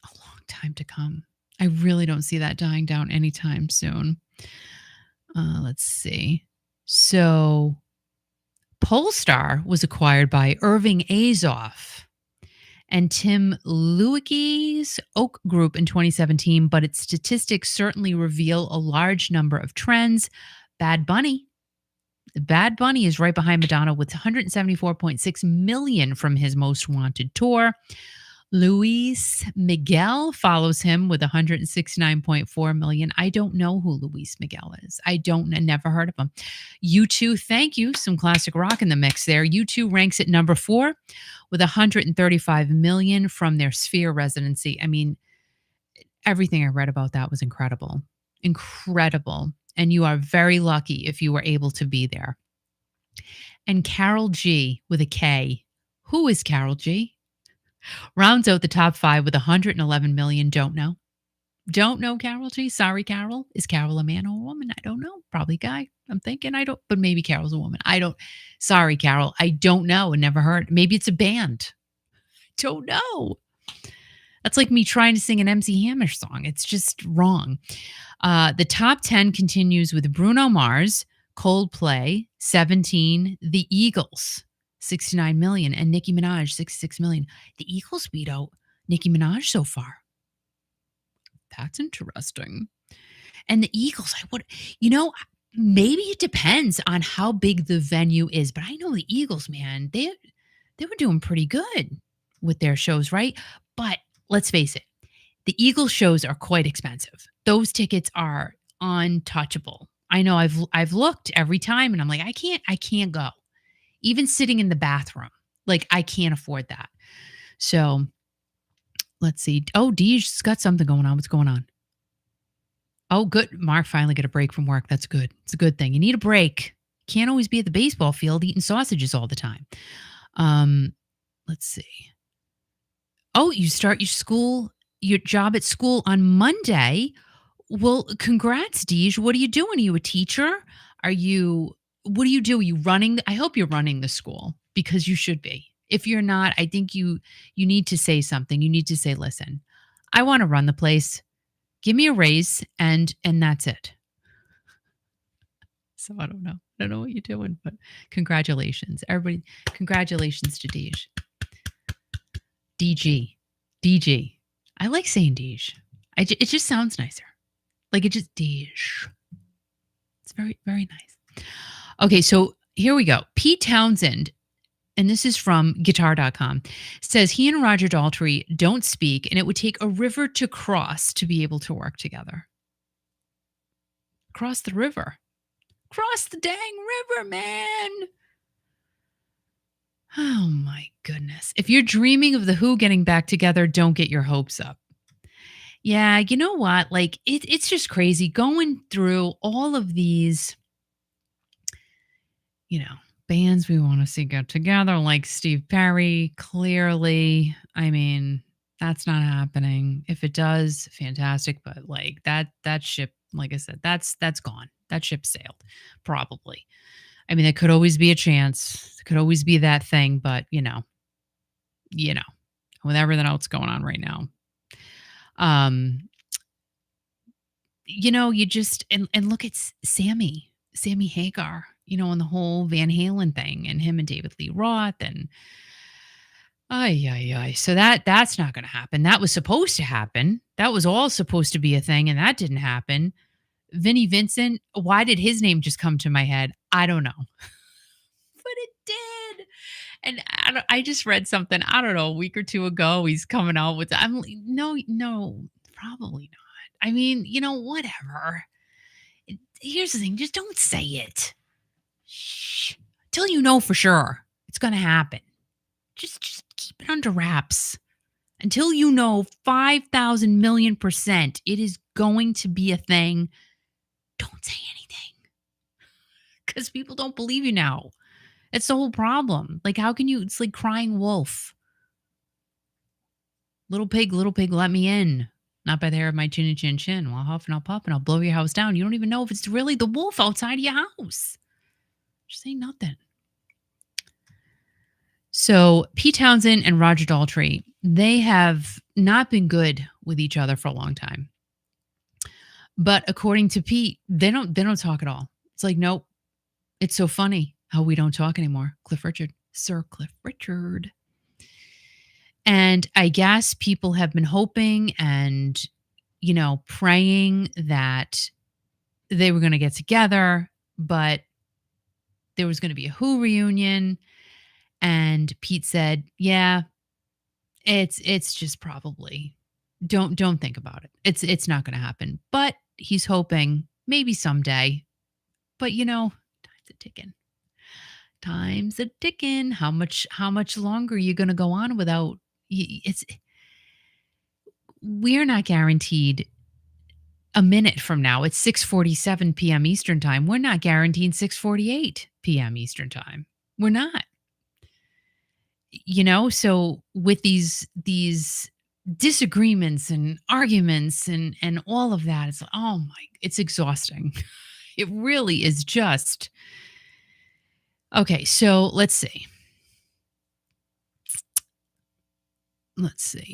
S1: a long time to come. I really don't see that dying down anytime soon. Let's see. So Polestar was acquired by Irving Azoff and Tim Lewicki's Oak Group in 2017, but its statistics certainly reveal a large number of trends. Bad Bunny is right behind Madonna with 174.6 million from his Most Wanted tour. Luis Miguel follows him with 169.4 million. I don't know who Luis Miguel is. I never heard of him. U2, thank you. Some classic rock in the mix there. U2 ranks at number 4 with 135 million from their Sphere residency. I mean, everything I read about that was incredible. Incredible. And you are very lucky if you were able to be there. And Carol G with a K. Who is Carol G? Rounds out the top 5 with 111 million. Don't know Carol G. Sorry, Carol. Is Carol a man or a woman? I don't know. Probably a guy. I'm thinking but maybe Carol's a woman. Sorry, Carol. I don't know and never heard. Maybe it's a band. Don't know. That's like me trying to sing an MC Hammer song. It's just wrong. The top 10 continues with Bruno Mars, Coldplay, 17, The Eagles, 69 million, and Nicki Minaj, 66 million. The Eagles beat out Nicki Minaj so far. That's interesting. And the Eagles, maybe it depends on how big the venue is, but I know the Eagles, man, they were doing pretty good with their shows, right? But let's face it, the Eagles shows are quite expensive. Those tickets are untouchable. I know I've looked every time and I'm like, I can't go. Even sitting in the bathroom, like, I can't afford that. So let's see. Oh, Deej's got something going on. What's going on? Oh, good. Mark finally got a break from work. That's good. It's a good thing. You need a break. Can't always be at the baseball field eating sausages all the time. Let's see. Oh, you start your job at school on Monday. Well, congrats, Deej. What are you doing? Are you a teacher? What do you do? Are you running? I hope you're running the school, because you should be. If you're not, I think you need to say something. You need to say, listen, I want to run the place. Give me a raise, and that's it. So I don't know. I don't know what you're doing, but congratulations. Everybody, congratulations to Deej. DG. I like saying Deej. It just sounds nicer. Like, it just Deej. It's very, very nice. Okay, so here we go. Pete Townsend, and this is from guitar.com, says he and Roger Daltrey don't speak, and it would take a river to cross to be able to work together. Cross the river. Cross the dang river, man. Oh, my goodness. If you're dreaming of The Who getting back together, don't get your hopes up. Yeah, you know what? Like, it's just crazy going through all of these, bands we want to see get together, like Steve Perry, clearly. I mean, That's not happening. If it does, fantastic, but, like, that ship, like I said, that's gone. That ship sailed, probably. I mean, there could always be a chance. There could always be that thing, but, you know, with everything else going on right now. Um, you just and look at Sammy Hagar, and the whole Van Halen thing and him and David Lee Roth and ay ay ay. So that's not going to happen. That was supposed to happen. That was all supposed to be a thing and that didn't happen. Vinnie Vincent, why did his name just come to my head? I don't know. But it did. And I just read something, I don't know, a week or two ago. He's coming out with, I'm like, no, no, probably not. I mean, whatever. Here's the thing, just don't say it. Shh. Till you know for sure it's going to happen. Just keep it under wraps. Until you know 5,000 million percent it is going to be a thing, don't say anything. Because people don't believe you now. It's the whole problem. Like, how can you? It's like crying wolf. Little pig, let me in. Not by the hair of my chinny chin chin. Well, I'll huff and I'll puff and I'll blow your house down. You don't even know if it's really the wolf outside of your house. Just say nothing. So Pete Townsend and Roger Daltrey, they have not been good with each other for a long time. But according to Pete, they don't talk at all. It's like, nope. It's so funny how we don't talk anymore. Cliff Richard, Sir Cliff Richard. And I guess people have been hoping and, praying that they were going to get together, but there was going to be a Who reunion. And Pete said, yeah, it's just probably don't think about it. It's not going to happen, but he's hoping maybe someday, but time's a ticking. Time's a ticking. How much longer are you going to go on without we're not guaranteed a minute from now. It's 6:47 p.m. Eastern time. We're not guaranteed 6:48 p.m. Eastern time. We're not. So with these disagreements and arguments and all of that, it's it's exhausting. It really is just. Okay, so let's see.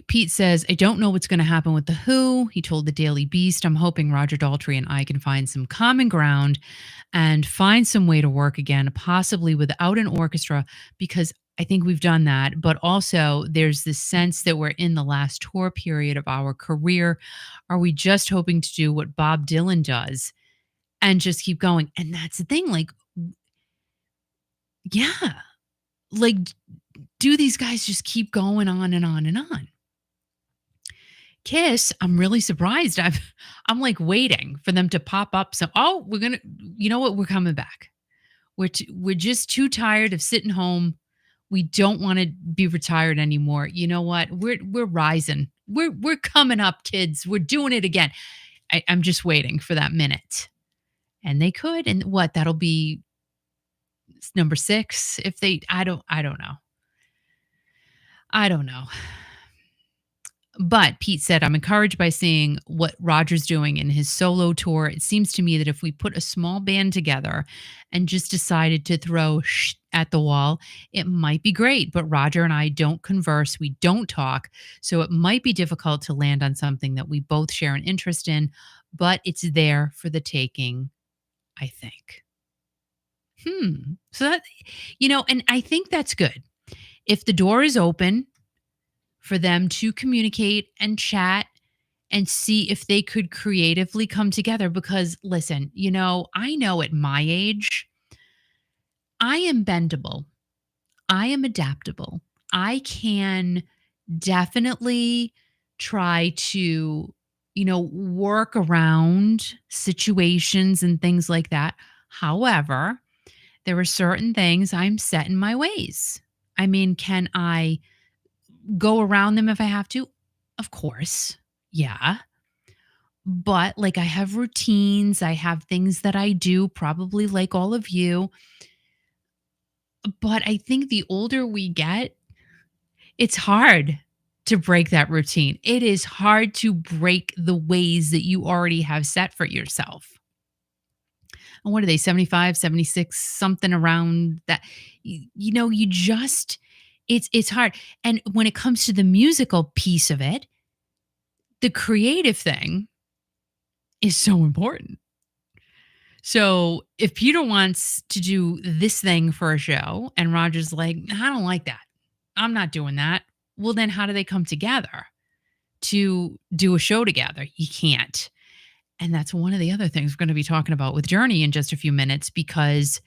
S1: Pete says, I don't know what's going to happen with The Who. He told the Daily Beast, I'm hoping Roger Daltrey and I can find some common ground and find some way to work again, possibly without an orchestra, because I think we've done that. But also there's this sense that we're in the last tour period of our career. Are we just hoping to do what Bob Dylan does and just keep going? And that's the thing. Like, yeah, like, do these guys just keep going on and on and on? Kiss, I'm really surprised. I'm like waiting for them to pop up. So, we're gonna, you know what? We're coming back. We're just too tired of sitting home. We don't want to be retired anymore. You know what? We're rising. We're coming up, kids. We're doing it again. I'm just waiting for that minute, and they could. And what? That'll be number 6 if they. I don't know. I don't know. But Pete said, I'm encouraged by seeing what Roger's doing in his solo tour. It seems to me that if we put a small band together and just decided to throw at the wall, it might be great. But Roger and I don't converse. We don't talk. So it might be difficult to land on something that we both share an interest in, but it's there for the taking, I think. So that, and I think that's good. If the door is open for them to communicate and chat and see if they could creatively come together. Because listen, I know at my age, I am bendable. I am adaptable. I can definitely try to, work around situations and things like that. However, there are certain things I'm set in my ways. I mean, can I go around them if I have to? Of course. Yeah. But like, I have routines, I have things that I do, probably like all of you. But I think the older we get, it's hard. to break that routine. It is hard to break the ways that you already have set for yourself. And what are they, 75, 76, something around that? You just, it's hard. And when it comes to the musical piece of it, the creative thing is so important. So if Peter wants to do this thing for a show and Roger's like, I don't like that, I'm not doing that. Well, then how do they come together to do a show together? You can't. And that's one of the other things we're going to be talking about with Journey in just a few minutes, because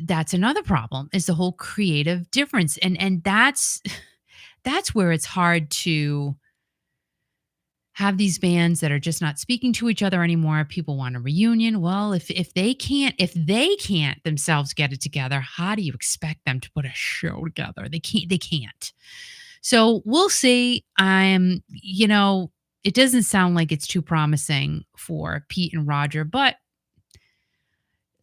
S1: that's another problem, is the whole creative difference. And that's where it's hard to have these bands that are just not speaking to each other anymore. People want a reunion. Well, if they can't themselves get it together, how do you expect them to put a show together? They can't. So we'll see. It doesn't sound like it's too promising for Pete and Roger, but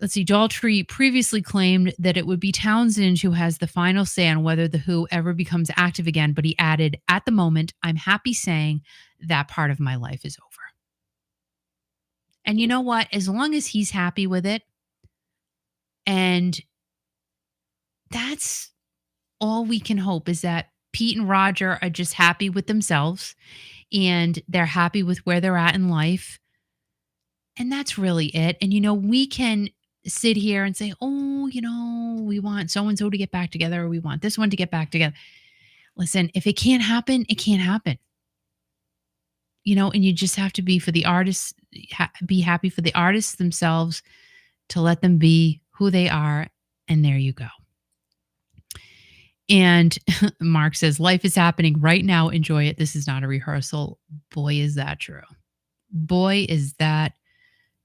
S1: let's see. Daltrey previously claimed that it would be Townsend who has the final say on whether The Who ever becomes active again, but he added, at the moment, I'm happy saying that part of my life is over. And you know what? As long as he's happy with it, and that's all we can hope, is that Pete and Roger are just happy with themselves and they're happy with where they're at in life. And that's really it. And, we can sit here and say, oh, we want so and so to get back together, or we want this one to get back together. Listen, if it can't happen, it can't happen. And you just have to be for the artists, be happy for the artists themselves, to let them be who they are. And there you go. And Mark says, life is happening right now. Enjoy it. This is not a rehearsal. Boy, is that true. Boy, is that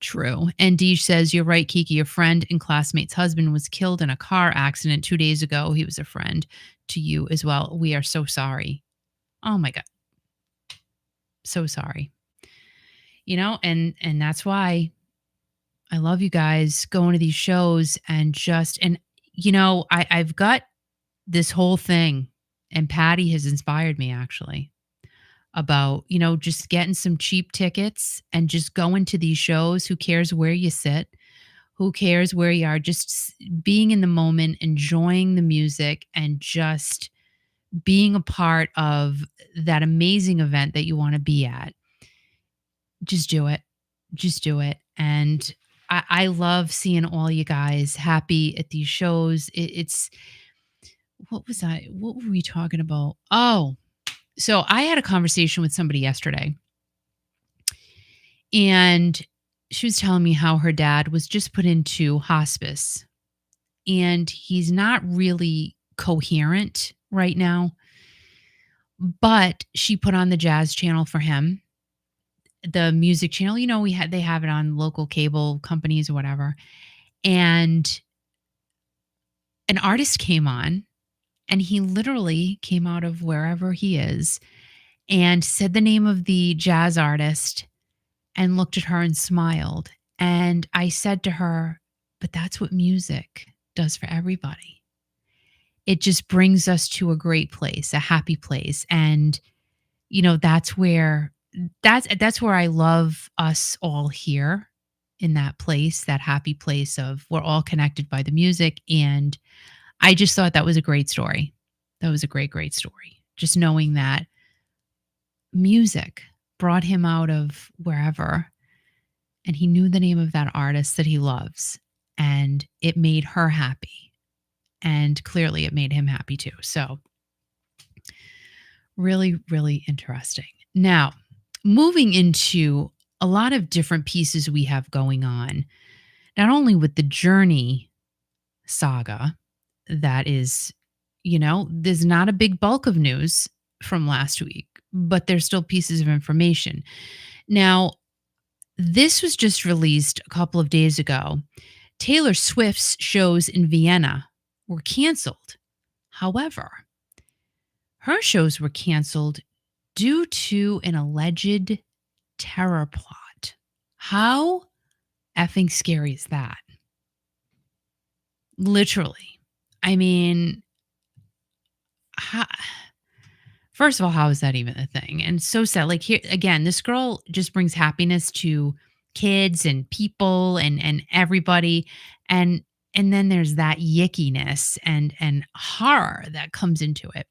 S1: true. And Deej says, you're right, Kiki. Your friend and classmate's husband was killed in a car accident 2 days ago. He was a friend to you as well. We are so sorry. Oh my God. So sorry. And that's why I love you guys going to these shows I've got this whole thing, and Patty has inspired me actually about, just getting some cheap tickets and just going to these shows. Who cares where you sit? Who cares where you are? Just being in the moment, enjoying the music, and just being a part of that amazing event that you want to be at. Just do it. Just do it. And I love seeing all you guys happy at these shows. It's what were we talking about? Oh, so I had a conversation with somebody yesterday, and she was telling me how her dad was just put into hospice, and he's not really coherent right now, but she put on the jazz channel for him, the music channel. They have it on local cable companies or whatever. And an artist came on, and he literally came out of wherever he is and said the name of the jazz artist and looked at her and smiled. And I said to her, but that's what music does for everybody. It just brings us to a great place, a happy place. And, that's where I love us all here, in that place, that happy place of we're all connected by the music. And I just thought that was a great story. That was a great, great story. Just knowing that music brought him out of wherever, and he knew the name of that artist that he loves, and it made her happy. And clearly it made him happy too. So really, really interesting. Now, moving into a lot of different pieces we have going on, not only with the Journey saga, that is, there's not a big bulk of news from last week, but there's still pieces of information. Now, this was just released a couple of days ago. Taylor Swift's shows in Vienna were canceled. However, her shows were canceled due to an alleged terror plot. How effing scary is that? Literally. I mean, First of all, how is that even a thing? And so sad. Like here again, this girl just brings happiness to kids and people and everybody. And and then there's that yickiness and horror that comes into it.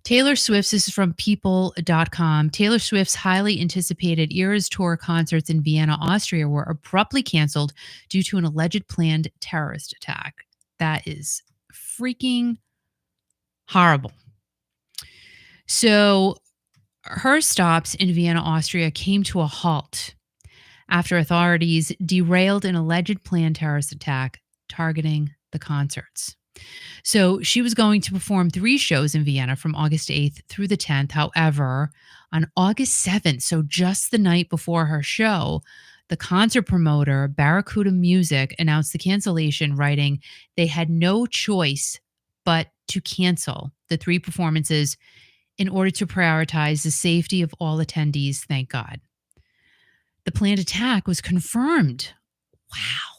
S1: Taylor Swift's, this is from people.com. Taylor Swift's highly anticipated Eras Tour concerts in Vienna, Austria were abruptly canceled due to an alleged planned terrorist attack. That is freaking horrible. So, her stops in Vienna, Austria came to a halt after authorities derailed an alleged planned terrorist attack targeting the concerts. So she was going to perform 3 shows in Vienna from August 8th through the 10th. However, on August 7th, so just the night before her show, the concert promoter, Barracuda Music, announced the cancellation, writing they had no choice but to cancel the 3 performances in order to prioritize the safety of all attendees, thank God. The planned attack was confirmed. Wow.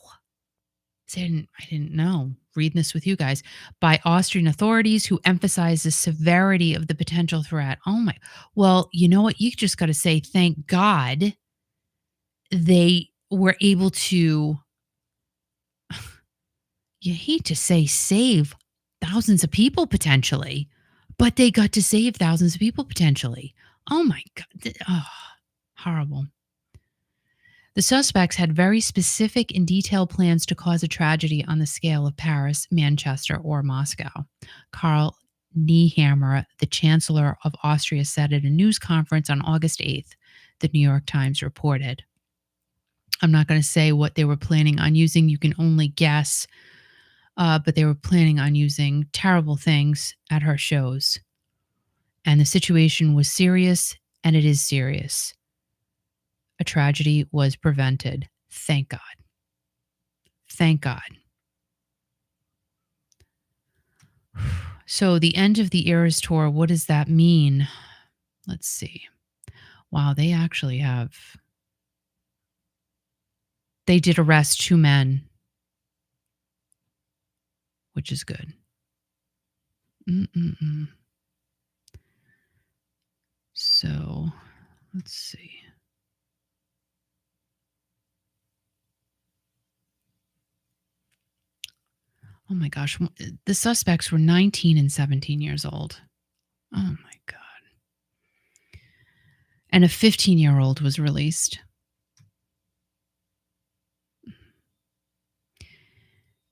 S1: I didn't know. Reading this with you guys, by Austrian authorities who emphasized the severity of the potential threat. Oh my. Well, you know what? You just got to say, thank God they were able to, you hate to say save thousands of people potentially, but they got to save thousands of people potentially. Oh my God. Oh, horrible. The suspects had very specific and detailed plans to cause a tragedy on the scale of Paris, Manchester, or Moscow. Karl Nehammer, the Chancellor of Austria, said at a news conference on August 8th, the New York Times reported. I'm not going to say what they were planning on using. You can only guess. But they were planning on using terrible things at her shows. And the situation was serious, and it is serious. A tragedy was prevented. Thank God. Thank God. So the end of the Eras Tour, what does that mean? Let's see. Wow, they actually have. They did arrest 2 men, which is good. So let's see. Oh my gosh. The suspects were 19 and 17 years old. Oh my God. And a 15-year-old was released.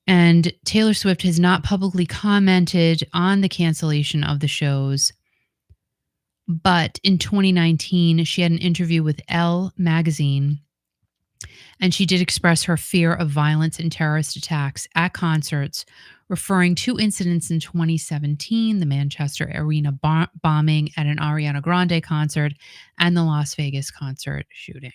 S1: And Taylor Swift has not publicly commented on the cancellation of the shows. But in 2019, she had an interview with Elle magazine, and she did express her fear of violence and terrorist attacks at concerts, referring to incidents in 2017, the Manchester Arena bombing at an Ariana Grande concert, and the Las Vegas concert shooting.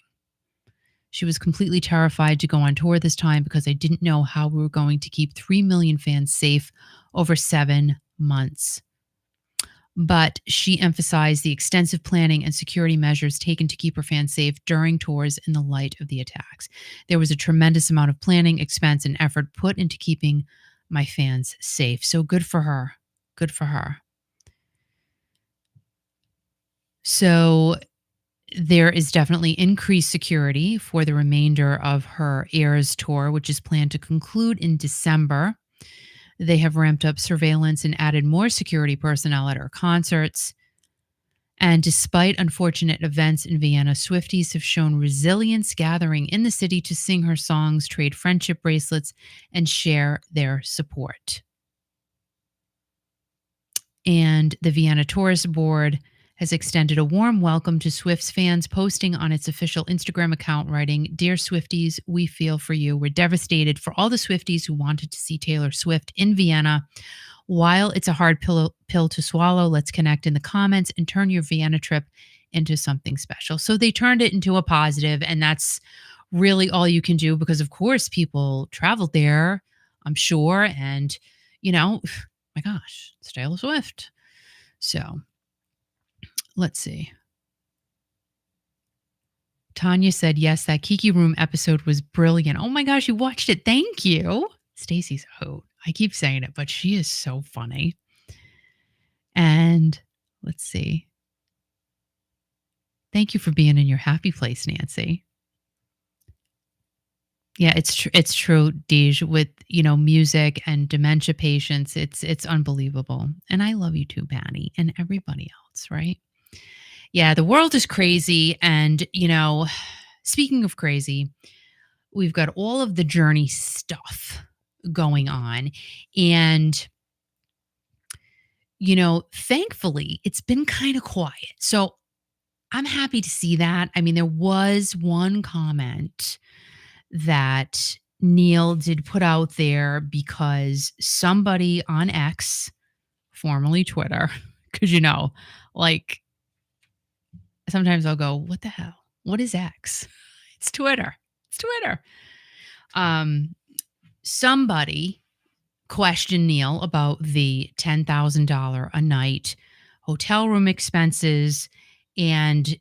S1: She was completely terrified to go on tour this time because I didn't know how we were going to keep 3 million fans safe over 7 months. But she emphasized the extensive planning and security measures taken to keep her fans safe during tours in the light of the attacks. There was a tremendous amount of planning, expense, and effort put into keeping my fans safe. So good for her. Good for her. So there is definitely increased security for the remainder of her Eras Tour, which is planned to conclude in December. They have ramped up surveillance and added more security personnel at her concerts. And despite unfortunate events in Vienna, Swifties have shown resilience, gathering in the city to sing her songs, trade friendship bracelets, and share their support. And the Vienna Tourist Board has extended a warm welcome to Swift's fans, posting on its official Instagram account, writing, "Dear Swifties, we feel for you. We're devastated for all the Swifties who wanted to see Taylor Swift in Vienna. While it's a hard pill to swallow, let's connect in the comments and turn your Vienna trip into something special." So they turned it into a positive, and that's really all you can do because, of course, people traveled there, I'm sure, and, my gosh, it's Taylor Swift. So let's see. Tanya said, yes, that Kiki Room episode was brilliant. Oh my gosh, you watched it. Thank you. Stacey's a hoot. I keep saying it, but she is so funny. And Let's see. Thank you for being in your happy place, Nancy. Yeah, it's true, Deej, with, music and dementia patients, it's unbelievable. And I love you too, Patty, and everybody else, right? Yeah, the world is crazy. And, speaking of crazy, we've got all of the journey stuff going on. And, thankfully, it's been kind of quiet. So I'm happy to see that. I mean, there was one comment that Neil did put out there because somebody on X, formerly Twitter, because, like sometimes I'll go, what the hell? What is X? It's Twitter. It's Twitter. Somebody questioned Neil about the $10,000 a night hotel room expenses. And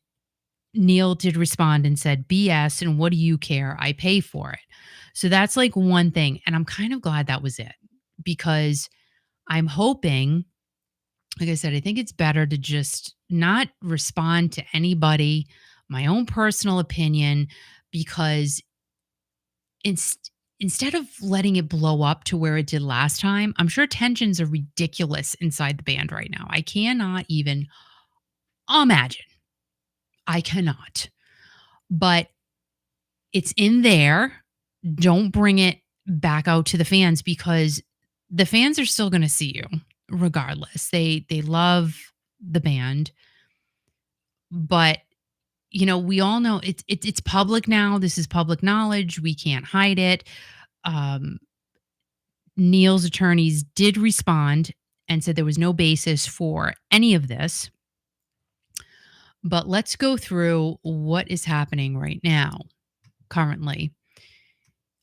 S1: Neil did respond and said, BS, and what do you care? I pay for it. So that's like one thing. And I'm kind of glad that was it because I'm hoping, like I said, I think it's better to just not respond to anybody, my own personal opinion, because instead of letting it blow up to where it did last time, I'm sure tensions are ridiculous inside the band right now. I cannot even imagine. I cannot. But it's in there. Don't bring it back out to the fans because the fans are still going to see you regardless. They love the band, but we all know it's public now. This is public knowledge. We can't hide it. Um, Neil's attorneys did respond and said there was no basis for any of this. But let's go through what is happening right now, currently.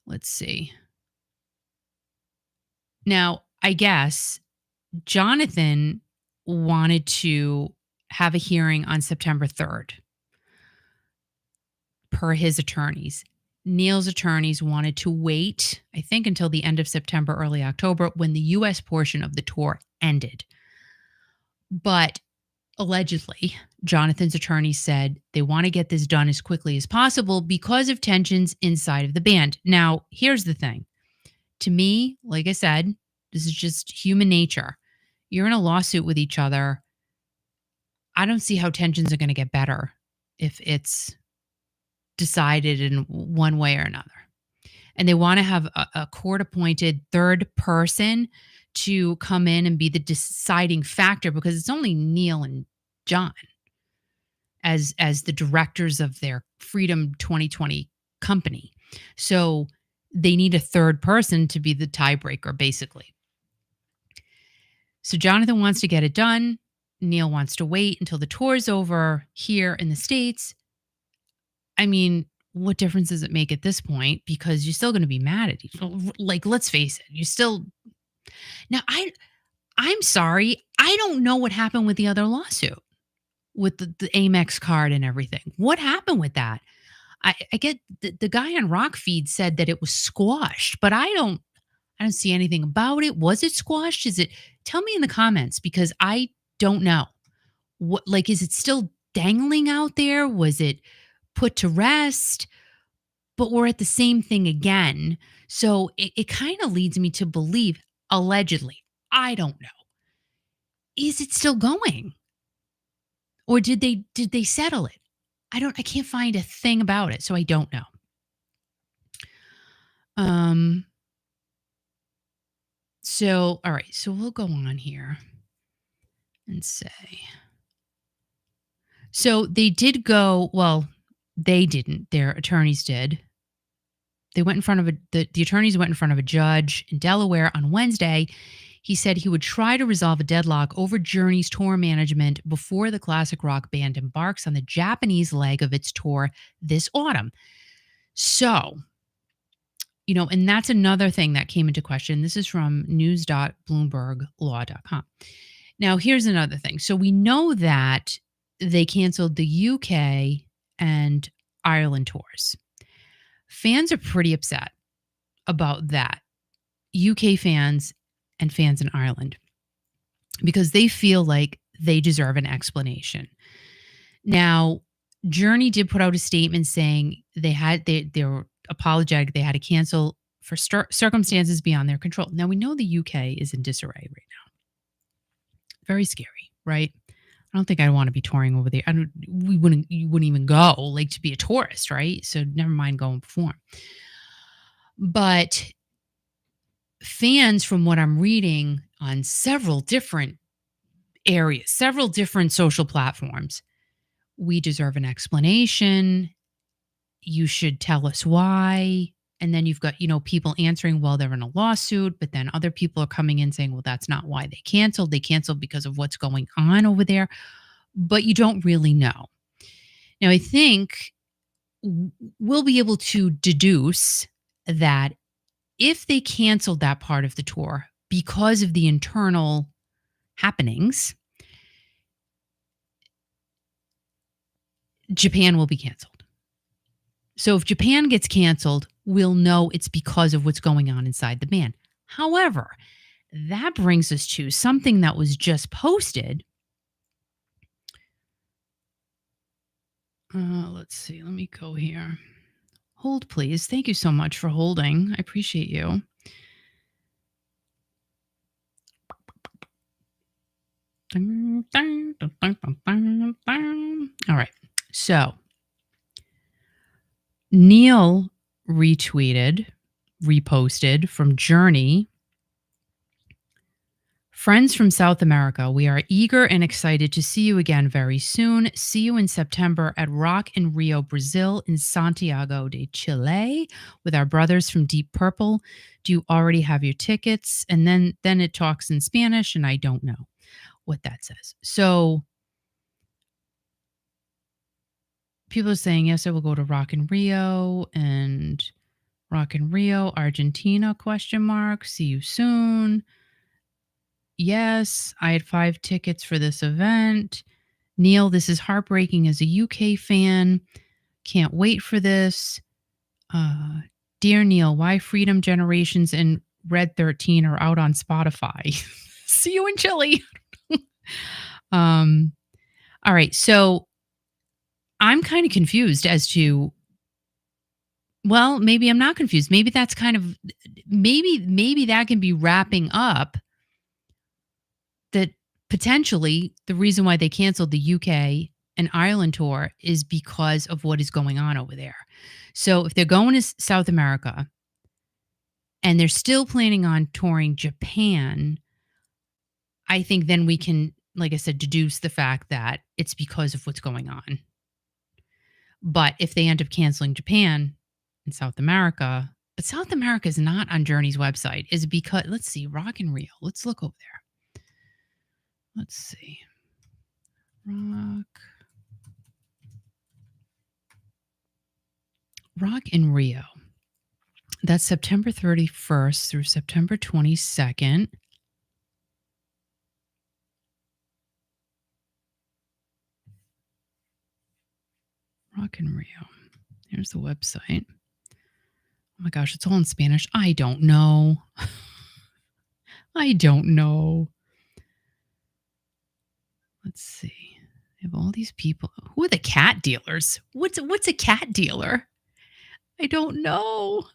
S1: Let's see. Now, I guess Jonathan wanted to have a hearing on September 3rd, per his attorneys. Neil's attorneys wanted to wait, I think, until the end of September, early October, when the U.S. portion of the tour ended. But allegedly, Jonathan's attorney said they want to get this done as quickly as possible because of tensions inside of the band. Now, here's the thing. To me, like I said, this is just human nature. You're in a lawsuit with each other. I don't see how tensions are going to get better if it's decided in one way or another. And they want to have a court-appointed third person to come in and be the deciding factor because it's only Neil and John as the directors of their Freedom 2020 company. So they need a third person to be the tiebreaker, basically. So Jonathan wants to get it done. Neil wants to wait until the tour's over here in the States. I mean, what difference does it make at this point? Because you're still going to be mad at each other. Like, let's face it, you still. Now, I'm sorry. I don't know what happened with the other lawsuit with the Amex card and everything. What happened with that? I get the guy on Rockfeed said that it was squashed, but I don't see anything about it. Was it squashed? Is it? Tell me in the comments because I don't know. What, like, is it still dangling out there? Was it put to rest? But we're at the same thing again. So it kind of leads me to believe, allegedly, I don't know. Is it still going? Or did they settle it? I can't find a thing about it, so I don't know. So all right, so we'll go on here and say. So they did go, well, they didn't, their attorneys did. They went in front of the attorneys went in front of a judge in Delaware on Wednesday. He said he would try to resolve a deadlock over Journey's tour management before the classic rock band embarks on the Japanese leg of its tour this autumn. So, and that's another thing that came into question. This is from news.bloomberglaw.com. Now, here's another thing. So we know that they canceled the UK and Ireland tours. Fans are pretty upset about that. UK fans and fans in Ireland, because they feel like they deserve an explanation. Now, Journey did put out a statement saying they were apologetic. They had to cancel for circumstances beyond their control. Now we know the UK is in disarray right now. Very scary, right? I don't think I'd want to be touring over there. You wouldn't even go like to be a tourist, right? So never mind going perform. But fans, from what I'm reading on several different areas, several different social platforms, we deserve an explanation. You should tell us why. And then you've got, people answering, well, they're in a lawsuit, but then other people are coming in saying, well, that's not why they canceled. They canceled because of what's going on over there. But you don't really know. Now, I think we'll be able to deduce that if they canceled that part of the tour because of the internal happenings, Japan will be canceled. So if Japan gets canceled, we'll know it's because of what's going on inside the band. However, that brings us to something that was just posted. Let's see. Let me go here. Hold, please. Thank you so much for holding. I appreciate you. All right. So Neil reposted from Journey. Friends from South America, we are eager and excited to see you again very soon. See you in September at Rock in Rio, Brazil, in Santiago de Chile with our brothers from Deep Purple. Do you already have your tickets? And then it talks in Spanish, and I don't know what that says. So people are saying, yes, I will go to Rock in Rio and Rock in Rio, Argentina, ? See you soon. Yes, I had 5 tickets for this event. Neil, this is heartbreaking as a UK fan. Can't wait for this. Dear Neil, why Freedom Generations and Red 13 are out on Spotify. See you in Chile. All right, so I'm kind of confused as to, well, maybe I'm not confused. Maybe that's kind of, maybe that can be wrapping up that potentially the reason why they canceled the UK and Ireland tour is because of what is going on over there. So if they're going to South America and they're still planning on touring Japan, I think then we can, like I said, deduce the fact that it's because of what's going on. But if they end up canceling Japan and South America, but South America is not on Journey's website, is it because, let's see, Rock in Rio. Let's look over there. Let's see. Rock in Rio. That's September 31st through September 22nd. Rock in Rio. Here's the website. Oh my gosh, it's all in Spanish. I don't know. I don't know. Let's see. They have all these people. Who are the cat dealers? What's a cat dealer? I don't know.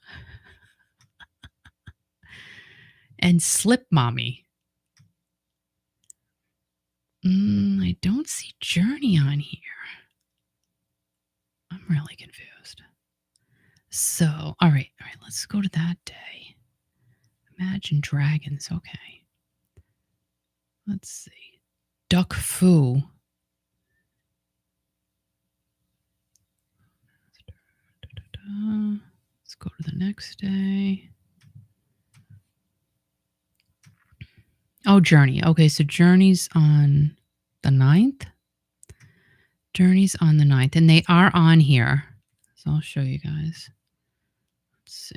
S1: And Slip Mommy. I don't see Journey on here. I'm really confused. So, all right, let's go to that day. Imagine Dragons, okay. Let's see. Duck Fu. Let's go to the next day. Oh, Journey. Okay, so Journey's on the 9th. Journey's on the 9th, and they are on here. So I'll show you guys. Let's see.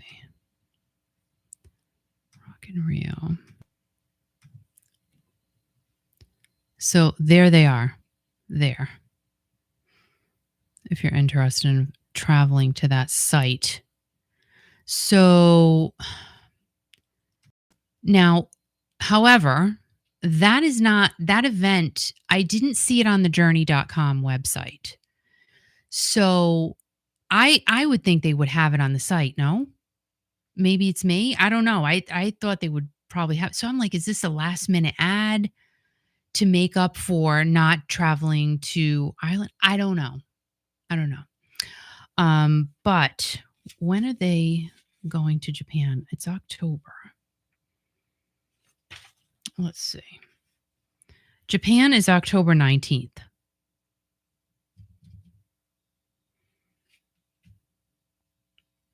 S1: Rock in Rio. So there they are. There. If you're interested in traveling to that site. So now, however, That is not that event. I didn't see it on the journey.com website. So I would think they would have it on the site, no? Maybe it's me. I don't know. I thought they would probably have. So I'm like, is this a last minute ad to make up for not traveling to Ireland? I don't know. I don't know. But when are they going to Japan? It's October. Let's see. Japan is October 19th.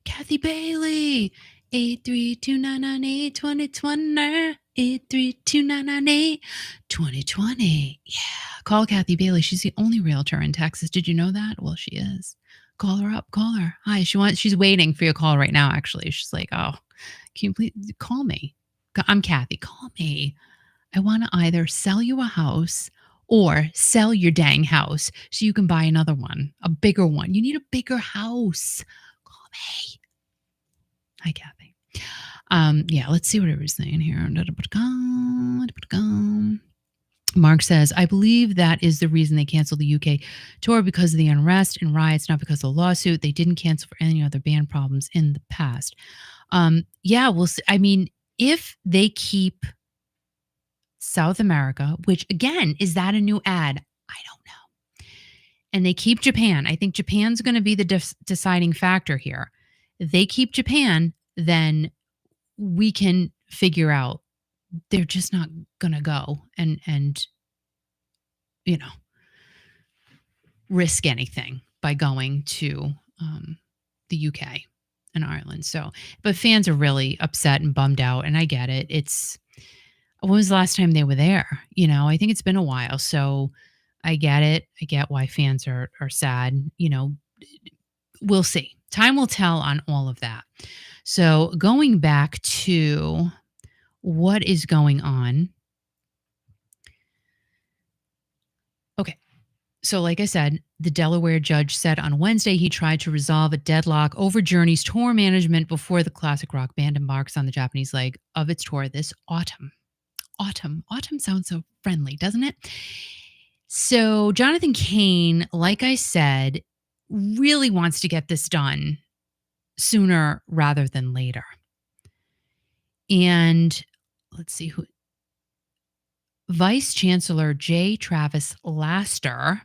S1: Kathy Bailey, 83298-2020. 83298-2020. Yeah. Call Kathy Bailey. She's the only realtor in Texas. Did you know that? Well, she is. Call her up. Call her. Hi. She's waiting for your call right now, actually. She's like, oh, can you please call me? I'm Kathy. Call me. I want to either sell you a house or sell your dang house so you can buy another one, a bigger one. You need a bigger house. Call me. Hi, Kathy. Yeah, let's see what it was saying here. Mark says, I believe that is the reason they canceled the UK tour, because of the unrest and riots, not because of the lawsuit. They didn't cancel for any other band problems in the past. Yeah, we'll see. I mean, if they keep South America, which again, is that a new ad? I don't know. And they keep Japan. I think Japan's going to be the deciding factor here. If they keep Japan, then we can figure out they're just not going to go and you know, risk anything by going to the UK and Ireland. So, but fans are really upset and bummed out, and I get it. When was the last time they were there? You know, I think it's been a while. So I get it. I get why fans are sad. You know, we'll see. Time will tell on all of that. So going back to what is going on. Okay. So, like I said, the Delaware judge said on Wednesday he tried to resolve a deadlock over Journey's tour management before the classic rock band embarks on the Japanese leg of its tour this autumn. Autumn sounds so friendly, doesn't it? So, Jonathan Cain, like I said, really wants to get this done sooner rather than later. And let's see who. Vice Chancellor J. Travis Laster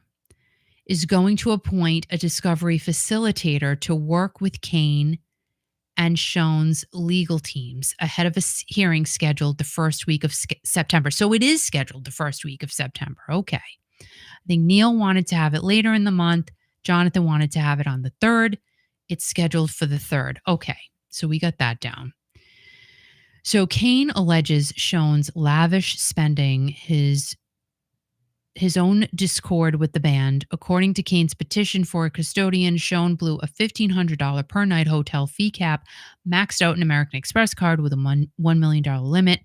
S1: is going to appoint a discovery facilitator to work with Cain and Schoen's legal teams ahead of a hearing scheduled the first week of September. So it is scheduled the first week of September. Okay. I think Neil wanted to have it later in the month. Jonathan wanted to have it on the 3rd. It's scheduled for the 3rd. Okay. So we got that down. So Cain alleges Schoen's lavish spending, his own discord with the band. According to Cain's petition for a custodian, Schoen blew a $1,500 per night hotel fee cap, maxed out an American Express card with a $1 million limit,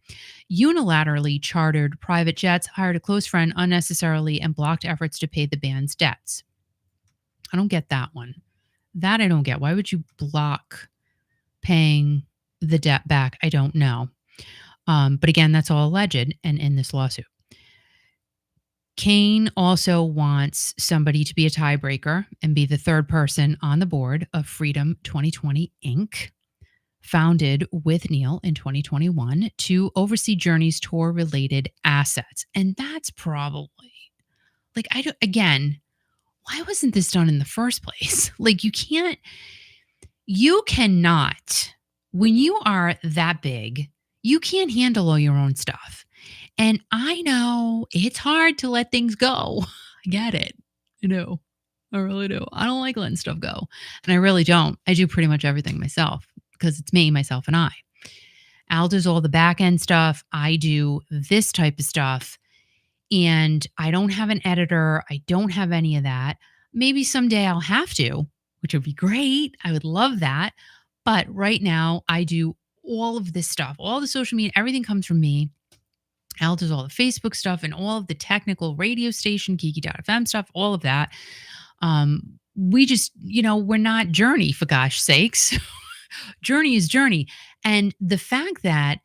S1: unilaterally chartered private jets, hired a close friend unnecessarily, and blocked efforts to pay the band's debts. I don't get that one. That I don't get. Why would you block paying the debt back? I don't know. But again, that's all alleged and in this lawsuit. Cain also wants somebody to be a tiebreaker and be the third person on the board of Freedom 2020 Inc., founded with Neil in 2021 to oversee Journey's tour-related assets. And that's probably, like, again, why wasn't this done in the first place? Like, you cannot, when you are that big, you can't handle all your own stuff. And I know it's hard to let things go. I get it. I know. I really do. I don't like letting stuff go. And I really don't. I do pretty much everything myself because it's me, myself, and I. Al does all the back end stuff. I do this type of stuff. And I don't have an editor. I don't have any of that. Maybe someday I'll have to, which would be great. I would love that. But right now, I do all of this stuff. All the social media, everything comes from me. Al does all the Facebook stuff and all of the technical radio station, Kiki.fm stuff, all of that. We just, we're not Journey, for gosh sakes. Journey is Journey. And the fact that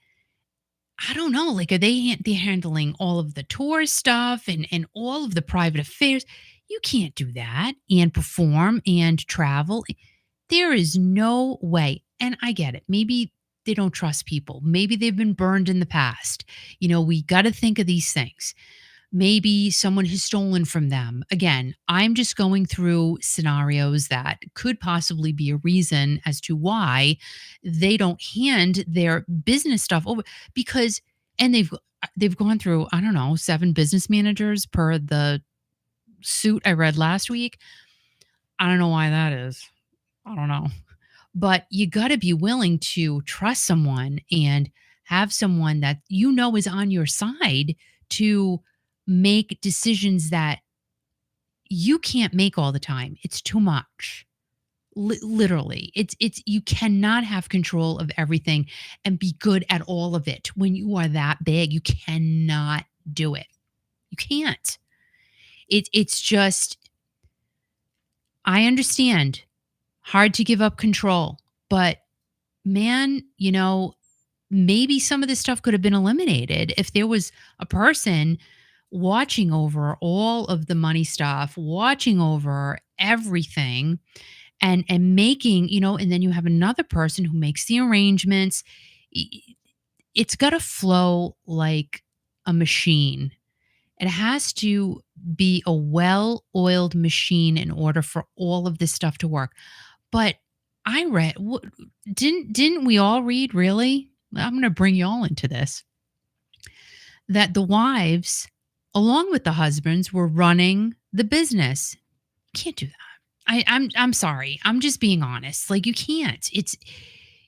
S1: I don't know, like, are they handling all of the tour stuff and all of the private affairs? You can't do that and perform and travel. There is no way, and I get it. Maybe they don't trust people. Maybe they've been burned in the past. We gotta think of these things. Maybe someone has stolen from them. Again, I'm just going through scenarios that could possibly be a reason as to why they don't hand their business stuff over because and they've gone through, I don't know, 7 business managers per the suit I read last week. I don't know why that is. I don't know. But you got to be willing to trust someone and have someone that is on your side to make decisions that you can't make all the time. It's too much. Literally. It's you cannot have control of everything and be good at all of it when you are that big. You cannot do it. You can't. It's just I understand hard to give up control, but man, maybe some of this stuff could have been eliminated if there was a person watching over all of the money stuff, watching over everything and making, and then you have another person who makes the arrangements. It's got to flow like a machine. It has to be a well-oiled machine in order for all of this stuff to work. But I read didn't we all read really? I'm going to bring you all into this. That the wives along with the husbands were running the business. You can't do that. I'm sorry. I'm just being honest. Like you can't. It's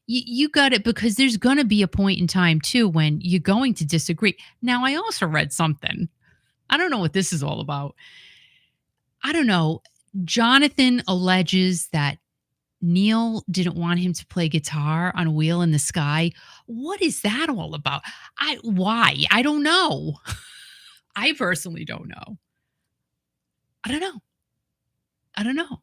S1: you got it because there's going to be a point in time too when you're going to disagree. Now I also read something. I don't know what this is all about. I don't know. Jonathan alleges that Neil didn't want him to play guitar on Wheel in the Sky. What is that all about? Why? I don't know. I personally don't know. I don't know. I don't know.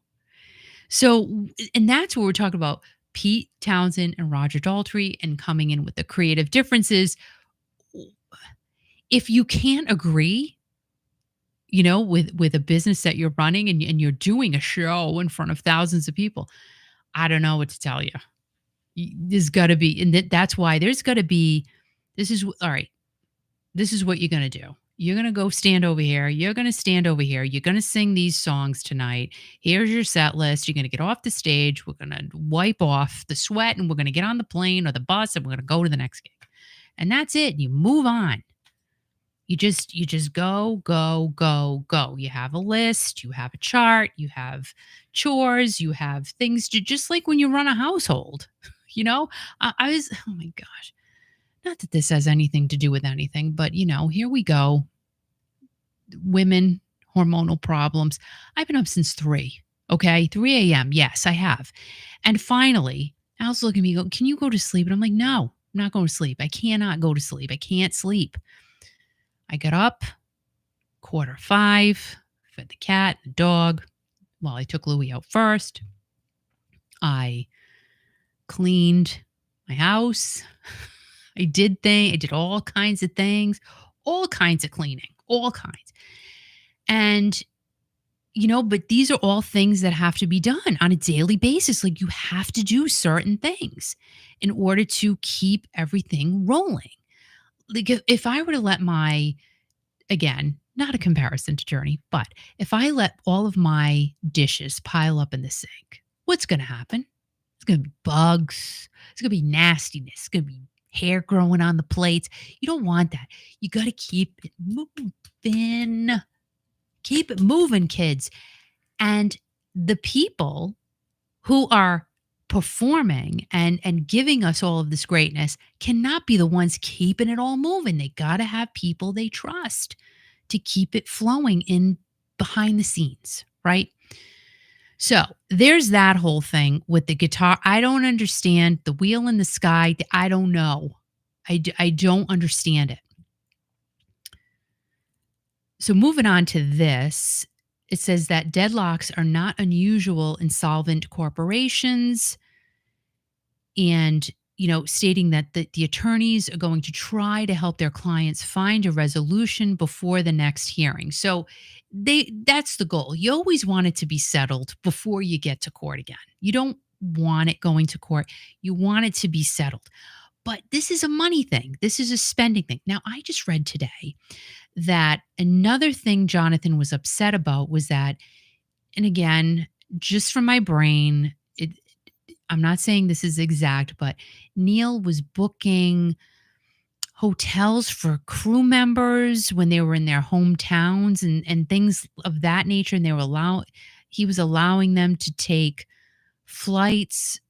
S1: So, and that's what we're talking about Pete Townsend and Roger Daltrey and coming in with the creative differences. If you can't agree, with a business that you're running and you're doing a show in front of thousands of people, I don't know what to tell you. There's got to be, and that's why there's got to be. This is all right. This is what you're going to do. You're going to go stand over here. You're going to stand over here. You're going to sing these songs tonight. Here's your set list. You're going to get off the stage. We're going to wipe off the sweat and we're going to get on the plane or the bus and we're going to go to the next gig. And that's it. You move on. You just go, go, go, go. You have a list, you have a chart, you have chores, you have things to just like when you run a household. I was, oh my gosh, not that this has anything to do with anything, but here we go. Women, hormonal problems. I've been up since 3, okay? 3 a.m. Yes, I have. And finally, Al's looking at me, can you go to sleep? And I'm like, no, I'm not going to sleep. I cannot go to sleep. I can't sleep. I got up, 4:45, fed the cat, the dog. Well, I took Louie out first. I cleaned my house. I did all kinds of things, all kinds of cleaning, all kinds. And, but these are all things that have to be done on a daily basis. Like you have to do certain things in order to keep everything rolling. Like if I were to let again, not a comparison to Journey, but if I let all of my dishes pile up in the sink, what's going to happen? It's going to be bugs. It's going to be nastiness. It's going to be hair growing on the plates. You don't want that. You got to keep it moving. Keep it moving, kids. And the people who are performing and giving us all of this greatness cannot be the ones keeping it all moving. They got to have people they trust to keep it flowing in behind the scenes, right? So there's that whole thing with the guitar. I don't understand the Wheel in the Sky. I don't know. I don't understand it. So moving on to this, it says that deadlocks are not unusual in solvent corporations. And, stating that the attorneys are going to try to help their clients find a resolution before the next hearing. So that's the goal. You always want it to be settled before you get to court again. You don't want it going to court. You want it to be settled. But this is a money thing. This is a spending thing. Now, I just read today that another thing Jonathan was upset about was that, and again, just from my brain, I'm not saying this is exact, but Neil was booking hotels for crew members when they were in their hometowns and things of that nature. And he was allowing them to take flights,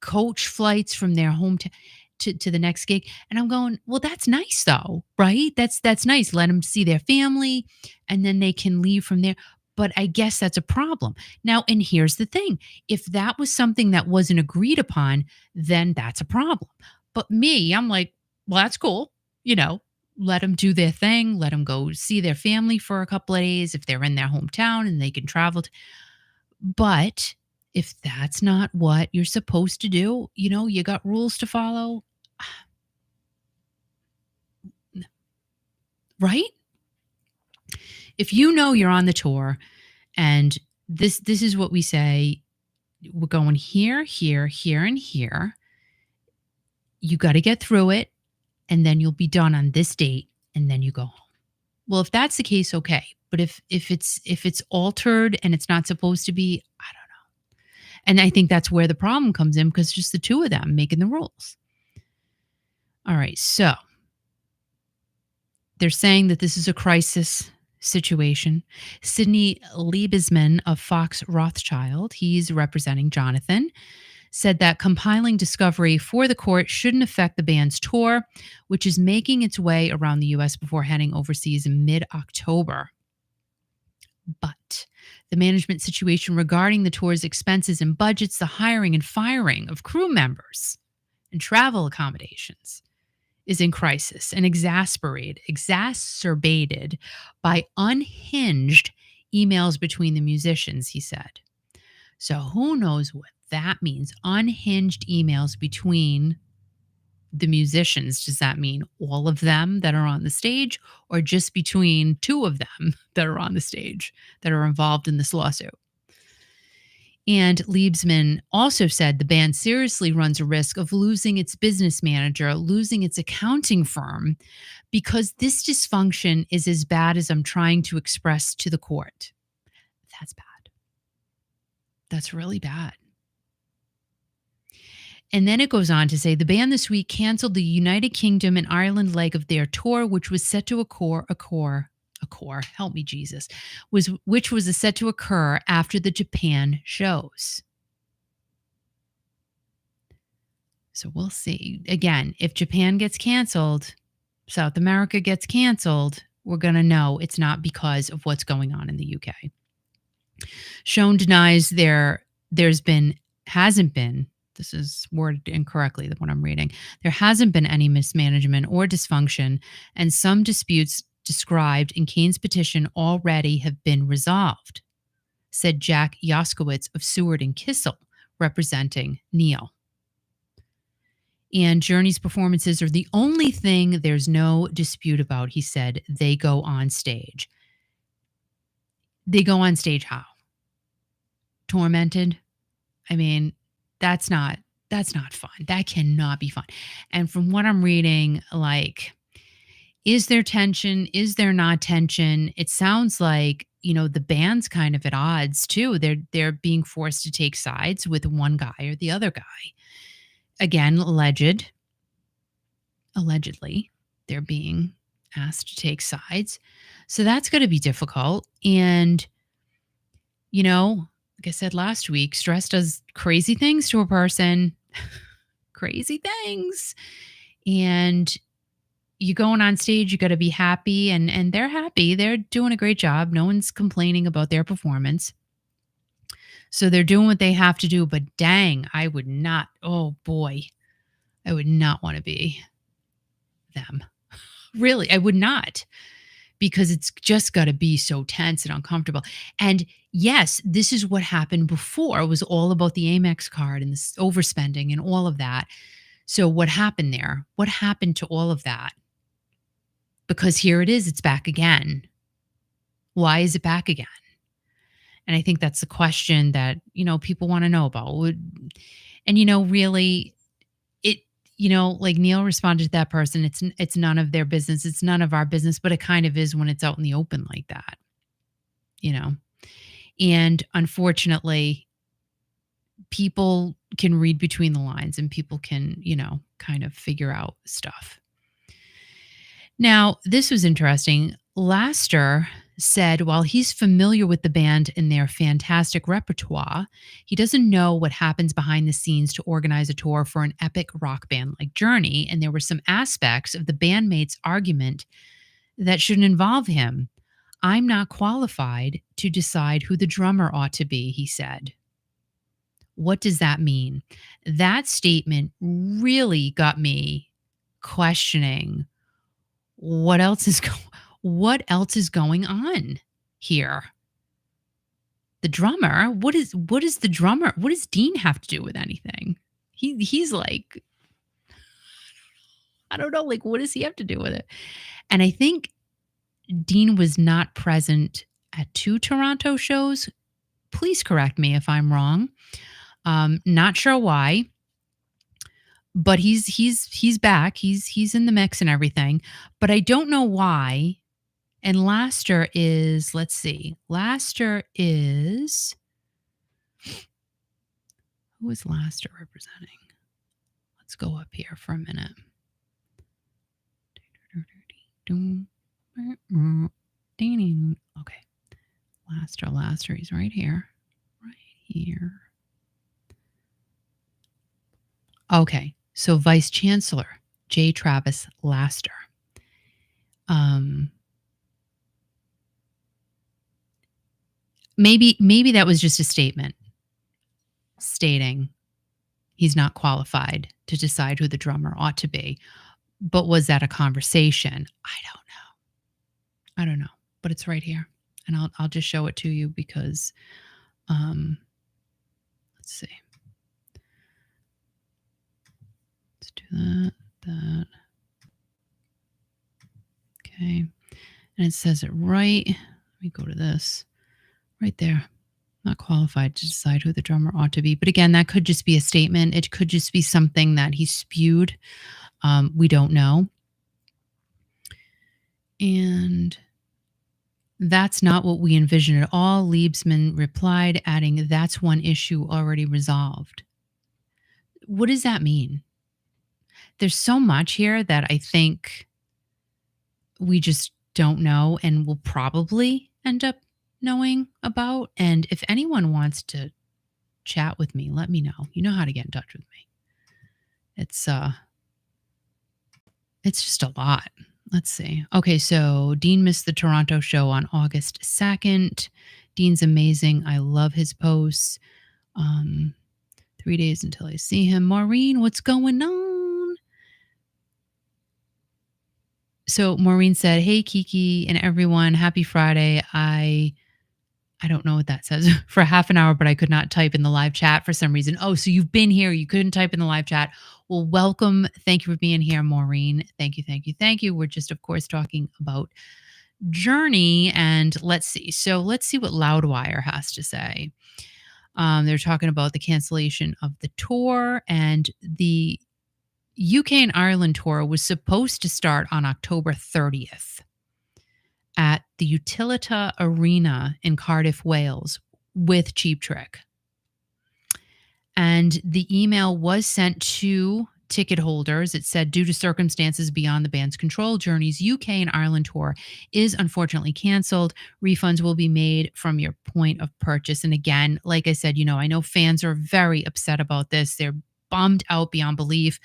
S1: coach flights from their hometown to the next gig. And I'm going, well, that's nice though, right? That's nice. Let them see their family and then they can leave from there. But I guess that's a problem. Now, and here's the thing. If that was something that wasn't agreed upon, then that's a problem. But me, I'm like, well, that's cool. Let them do their thing. Let them go see their family for a couple of days if they're in their hometown and they can travel. But if that's not what you're supposed to do, you got rules to follow. Right? If you're on the tour and this is what we say, we're going here, here, here, and here. You got to get through it and then you'll be done on this date and then you go home. Well, if that's the case, okay. But if it's altered and it's not supposed to be, I don't know. And I think that's where the problem comes in because just the two of them making the rules. All right. So they're saying that this is a crisis situation. Sidney Liebesman of Fox Rothschild, he's representing Jonathan, said that compiling discovery for the court shouldn't affect the band's tour, which is making its way around the U.S. before heading overseas in mid-October. But the management situation regarding the tour's expenses and budgets, the hiring and firing of crew members, and travel accommodations is in crisis and exacerbated by unhinged emails between the musicians, he said. So who knows what that means? Unhinged emails between the musicians. Does that mean all of them that are on the stage or just between two of them that are on the stage that are involved in this lawsuit? And Liebesman also said the band seriously runs a risk of losing its business manager, losing its accounting firm, because this dysfunction is as bad as I'm trying to express to the court. That's bad. That's really bad. And then it goes on to say the band this week canceled the United Kingdom and Ireland leg of their tour, which was set to help me, Jesus, which was set to occur after the Japan shows. So we'll see. Again, if Japan gets canceled, South America gets canceled, we're going to know it's not because of what's going on in the UK. Schoen denies hasn't been, this is worded incorrectly, the one I'm reading, there hasn't been any mismanagement or dysfunction, and some disputes described in Kane's petition already have been resolved, said Jack Yoskowitz of Seward and Kissel, representing Neil. And Journey's performances are the only thing there's no dispute about, he said. They go on stage. They go on stage how? Tormented? I mean, that's not fun. That cannot be fun. And from what I'm reading, is there tension? Is there not tension? It sounds like, the band's kind of at odds too. They're being forced to take sides with one guy or the other guy. Again, allegedly, they're being asked to take sides. So that's going to be difficult. And, like I said last week, stress does crazy things to a person. Crazy things. And you going on stage, you got to be happy, and they're happy. They're doing a great job. No one's complaining about their performance. So they're doing what they have to do, but dang, I would not want to be them. Really, I would not, because it's just got to be so tense and uncomfortable. And yes, this is what happened before. It was all about the Amex card and this overspending and all of that. So what happened there? What happened to all of that? Because here it is, it's back again. Why is it back again? And I think that's the question that, people want to know about. And really it, like Neil responded to that person, it's none of their business. It's none of our business, but it kind of is when it's out in the open like that. And unfortunately, people can read between the lines and people can, kind of figure out stuff. Now, this was interesting. Laster said while he's familiar with the band and their fantastic repertoire, he doesn't know what happens behind the scenes to organize a tour for an epic rock band like Journey. And there were some aspects of the bandmates' argument that shouldn't involve him. I'm not qualified to decide who the drummer ought to be, he said. What does that mean? That statement really got me questioning what else is going on here. The drummer, what is the drummer? What does Dean have to do with anything? He's like, I don't know, like what does he have to do with it? And I think Dean was not present at 2 Toronto shows. Please correct me if I'm wrong. Not sure why, but he's back. He's in the mix and everything, but I don't know why. And Laster is, let's see. Laster is, who is Laster representing? Let's go up here for a minute. Okay. Laster, he's right here. Right here. Okay. So Vice Chancellor J. Travis Laster. Maybe that was just a statement stating he's not qualified to decide who the drummer ought to be. But was that a conversation? I don't know. But it's right here. And I'll just show it to you because let's see. Let's do that. Okay. And it says it right. Let me go to this. Right there. Not qualified to decide who the drummer ought to be. But again, that could just be a statement. It could just be something that he spewed. We don't know. And that's not what we envisioned at all, Liebsman replied, adding, that's one issue already resolved. What does that mean? There's so much here that I think we just don't know and will probably end up knowing about. And if anyone wants to chat with me, let me know. You know how to get in touch with me. It's just a lot. Let's see. Okay, so Dean missed the Toronto show on August 2nd. Dean's amazing. I love his posts. 3 days until I see him. Maureen, what's going on? So Maureen said, hey, Kiki and everyone, happy Friday. I don't know what that says for half an hour, but I could not type in the live chat for some reason. Oh, so you've been here. You couldn't type in the live chat. Well, welcome. Thank you for being here, Maureen. Thank you. We're just, of course, talking about Journey. And let's see. So let's see what Loudwire has to say. They're talking about the cancellation of the tour, and the UK and Ireland tour was supposed to start on October 30th. At the Utilita Arena in Cardiff, Wales, with Cheap Trick. And the email was sent to ticket holders. It said, due to circumstances beyond the band's control, Journey's UK and Ireland tour is unfortunately canceled. Refunds will be made from your point of purchase. And again, like I said, I know fans are very upset about this. They're bummed out beyond belief,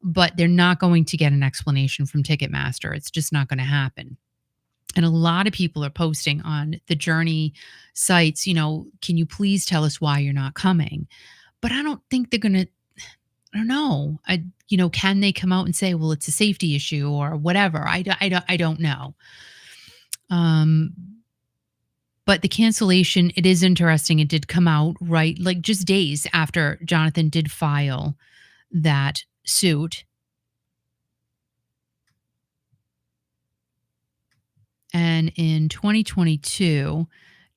S1: but they're not going to get an explanation from Ticketmaster. It's just not going to happen. And a lot of people are posting on the Journey sites, can you please tell us why you're not coming? But I don't think they're going to, I don't know. Can they come out and say, well, it's a safety issue or whatever? I don't know. But the cancellation, it is interesting. It did come out right, like just days after Jonathan did file that suit. And in 2022,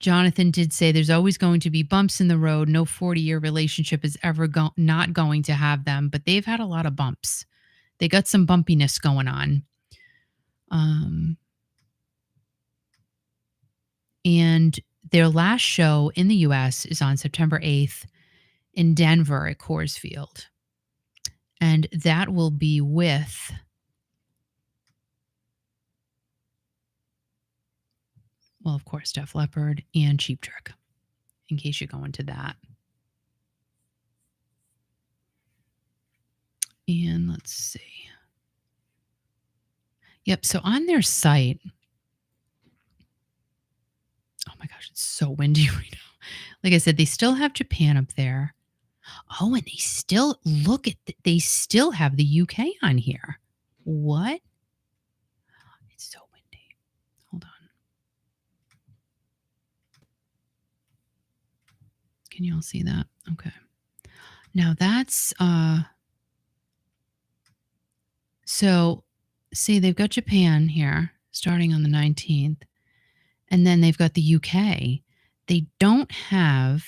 S1: Jonathan did say there's always going to be bumps in the road. No 40-year relationship is ever not going to have them, but they've had a lot of bumps. They got some bumpiness going on. And their last show in the US is on September 8th in Denver at Coors Field. And that will be with well, of course, Def Leppard and Cheap Trick, in case you're going to that. And let's see. Yep, so on their site, oh my gosh, it's so windy right now. Like I said, they still have Japan up there. Oh, and they still they still have the UK on here. What? It's so windy. Hold on. Can you all see that? Okay. Now that's so see, they've got Japan here starting on the 19th, and then they've got the UK. They don't have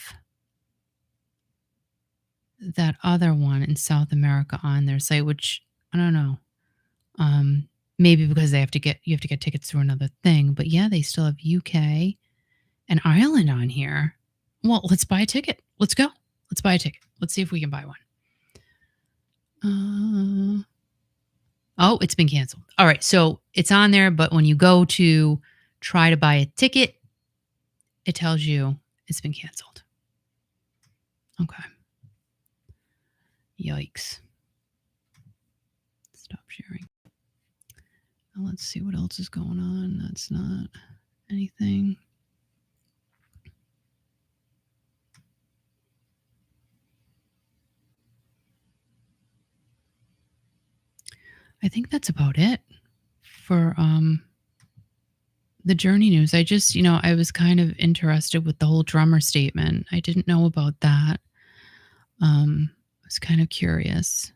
S1: that other one in South America on their site, which I don't know. Maybe because you have to get tickets through another thing. But yeah, they still have UK and Ireland on here. Well, let's buy a ticket. Let's go. Let's buy a ticket. Let's see if we can buy one. Oh, it's been canceled. All right. So it's on there, but when you go to try to buy a ticket, it tells you it's been canceled. Okay. Yikes. Stop sharing. Now let's see what else is going on. That's not anything. I think that's about it for the Journey news. I just, I was kind of interested with the whole drummer statement. I didn't know about that. I was kind of curious.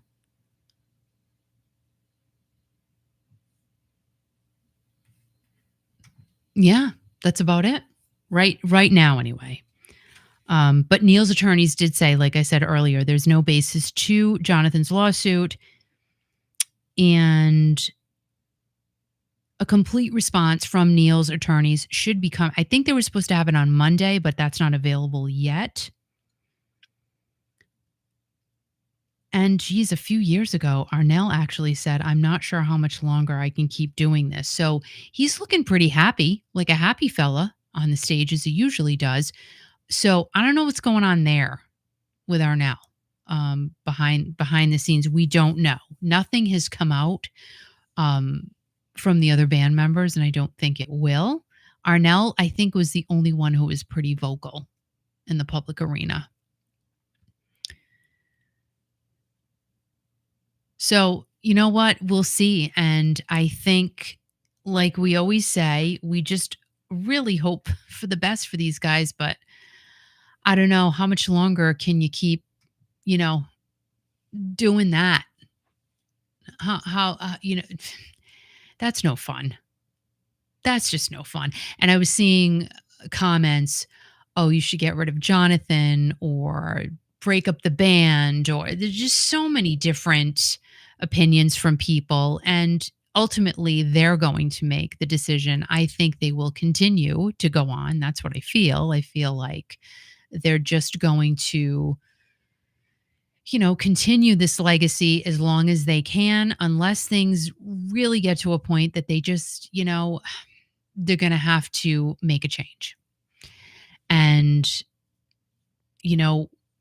S1: Yeah, that's about it. Right now anyway. But Neil's attorneys did say, like I said earlier, there's no basis to Jonathan's lawsuit, and a complete response from Neil's attorneys should become. I think they were supposed to have it on Monday, but that's not available yet. And geez, a few years ago, Arnell actually said, I'm not sure how much longer I can keep doing this. So he's looking pretty happy, like a happy fella on the stage as he usually does. So I don't know what's going on there with Arnell. Behind the scenes, we don't know. Nothing has come out from the other band members, and I don't think it will. Arnell, I think, was the only one who was pretty vocal in the public arena. So, you know what? We'll see. And I think, like we always say, we just really hope for the best for these guys. But I don't know, how much longer can you keep, doing that? How that's no fun. That's just no fun. And I was seeing comments, oh, you should get rid of Jonathan or break up the band, or there's just so many different opinions from people. And ultimately, they're going to make the decision. I think they will continue to go on. That's what I feel. I feel like they're just going to, continue this legacy as long as they can, unless things really get to a point that they just, they're going to have to make a change. And,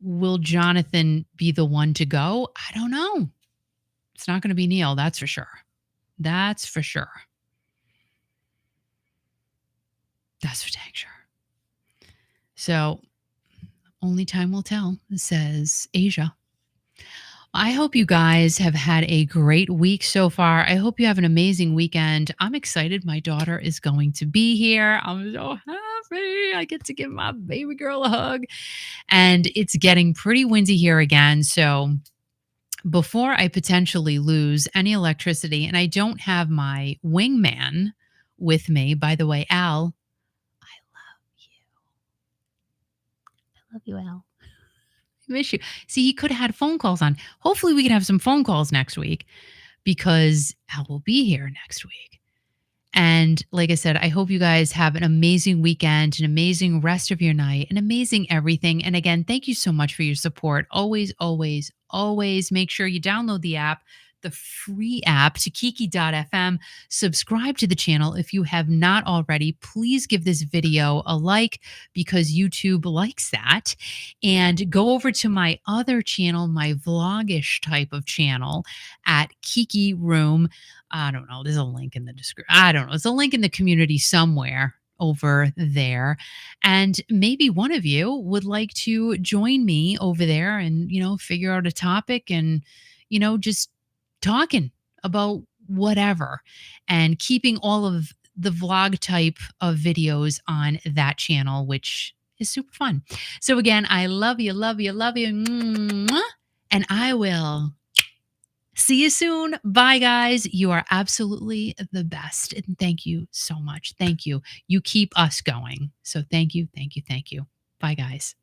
S1: will Jonathan be the one to go? I don't know. It's not going to be Neil. That's for sure. That's for sure. That's for dang sure. So only time will tell, says Asia. I hope you guys have had a great week so far. I hope you have an amazing weekend. I'm excited. My daughter is going to be here. I'm so happy. I get to give my baby girl a hug. And it's getting pretty windy here again. So before I potentially lose any electricity and I don't have my wingman with me. By the way, Al, I love you, Al. I miss you. See, he could have had phone calls on. Hopefully, we can have some phone calls next week because Al will be here next week. And like I said, I hope you guys have an amazing weekend, an amazing rest of your night, an amazing everything. And again, thank you so much for your support. Always, always, always make sure you download the app, the free app to kiki.fm. Subscribe to the channel if you have not already. Please give this video a like because YouTube likes that. And go over to my other channel, my vlogish type of channel at Kiki Room. I don't know. There's a link in the description. I don't know. There's a link in the community somewhere over there. And maybe one of you would like to join me over there and, figure out a topic and, just talking about whatever and keeping all of the vlog type of videos on that channel, which is super fun. So again, I love you, love you, love you. Mwah. And I will see you soon. Bye, guys. You are absolutely the best. And thank you so much. Thank you. You keep us going. So thank you, thank you, thank you. Bye, guys.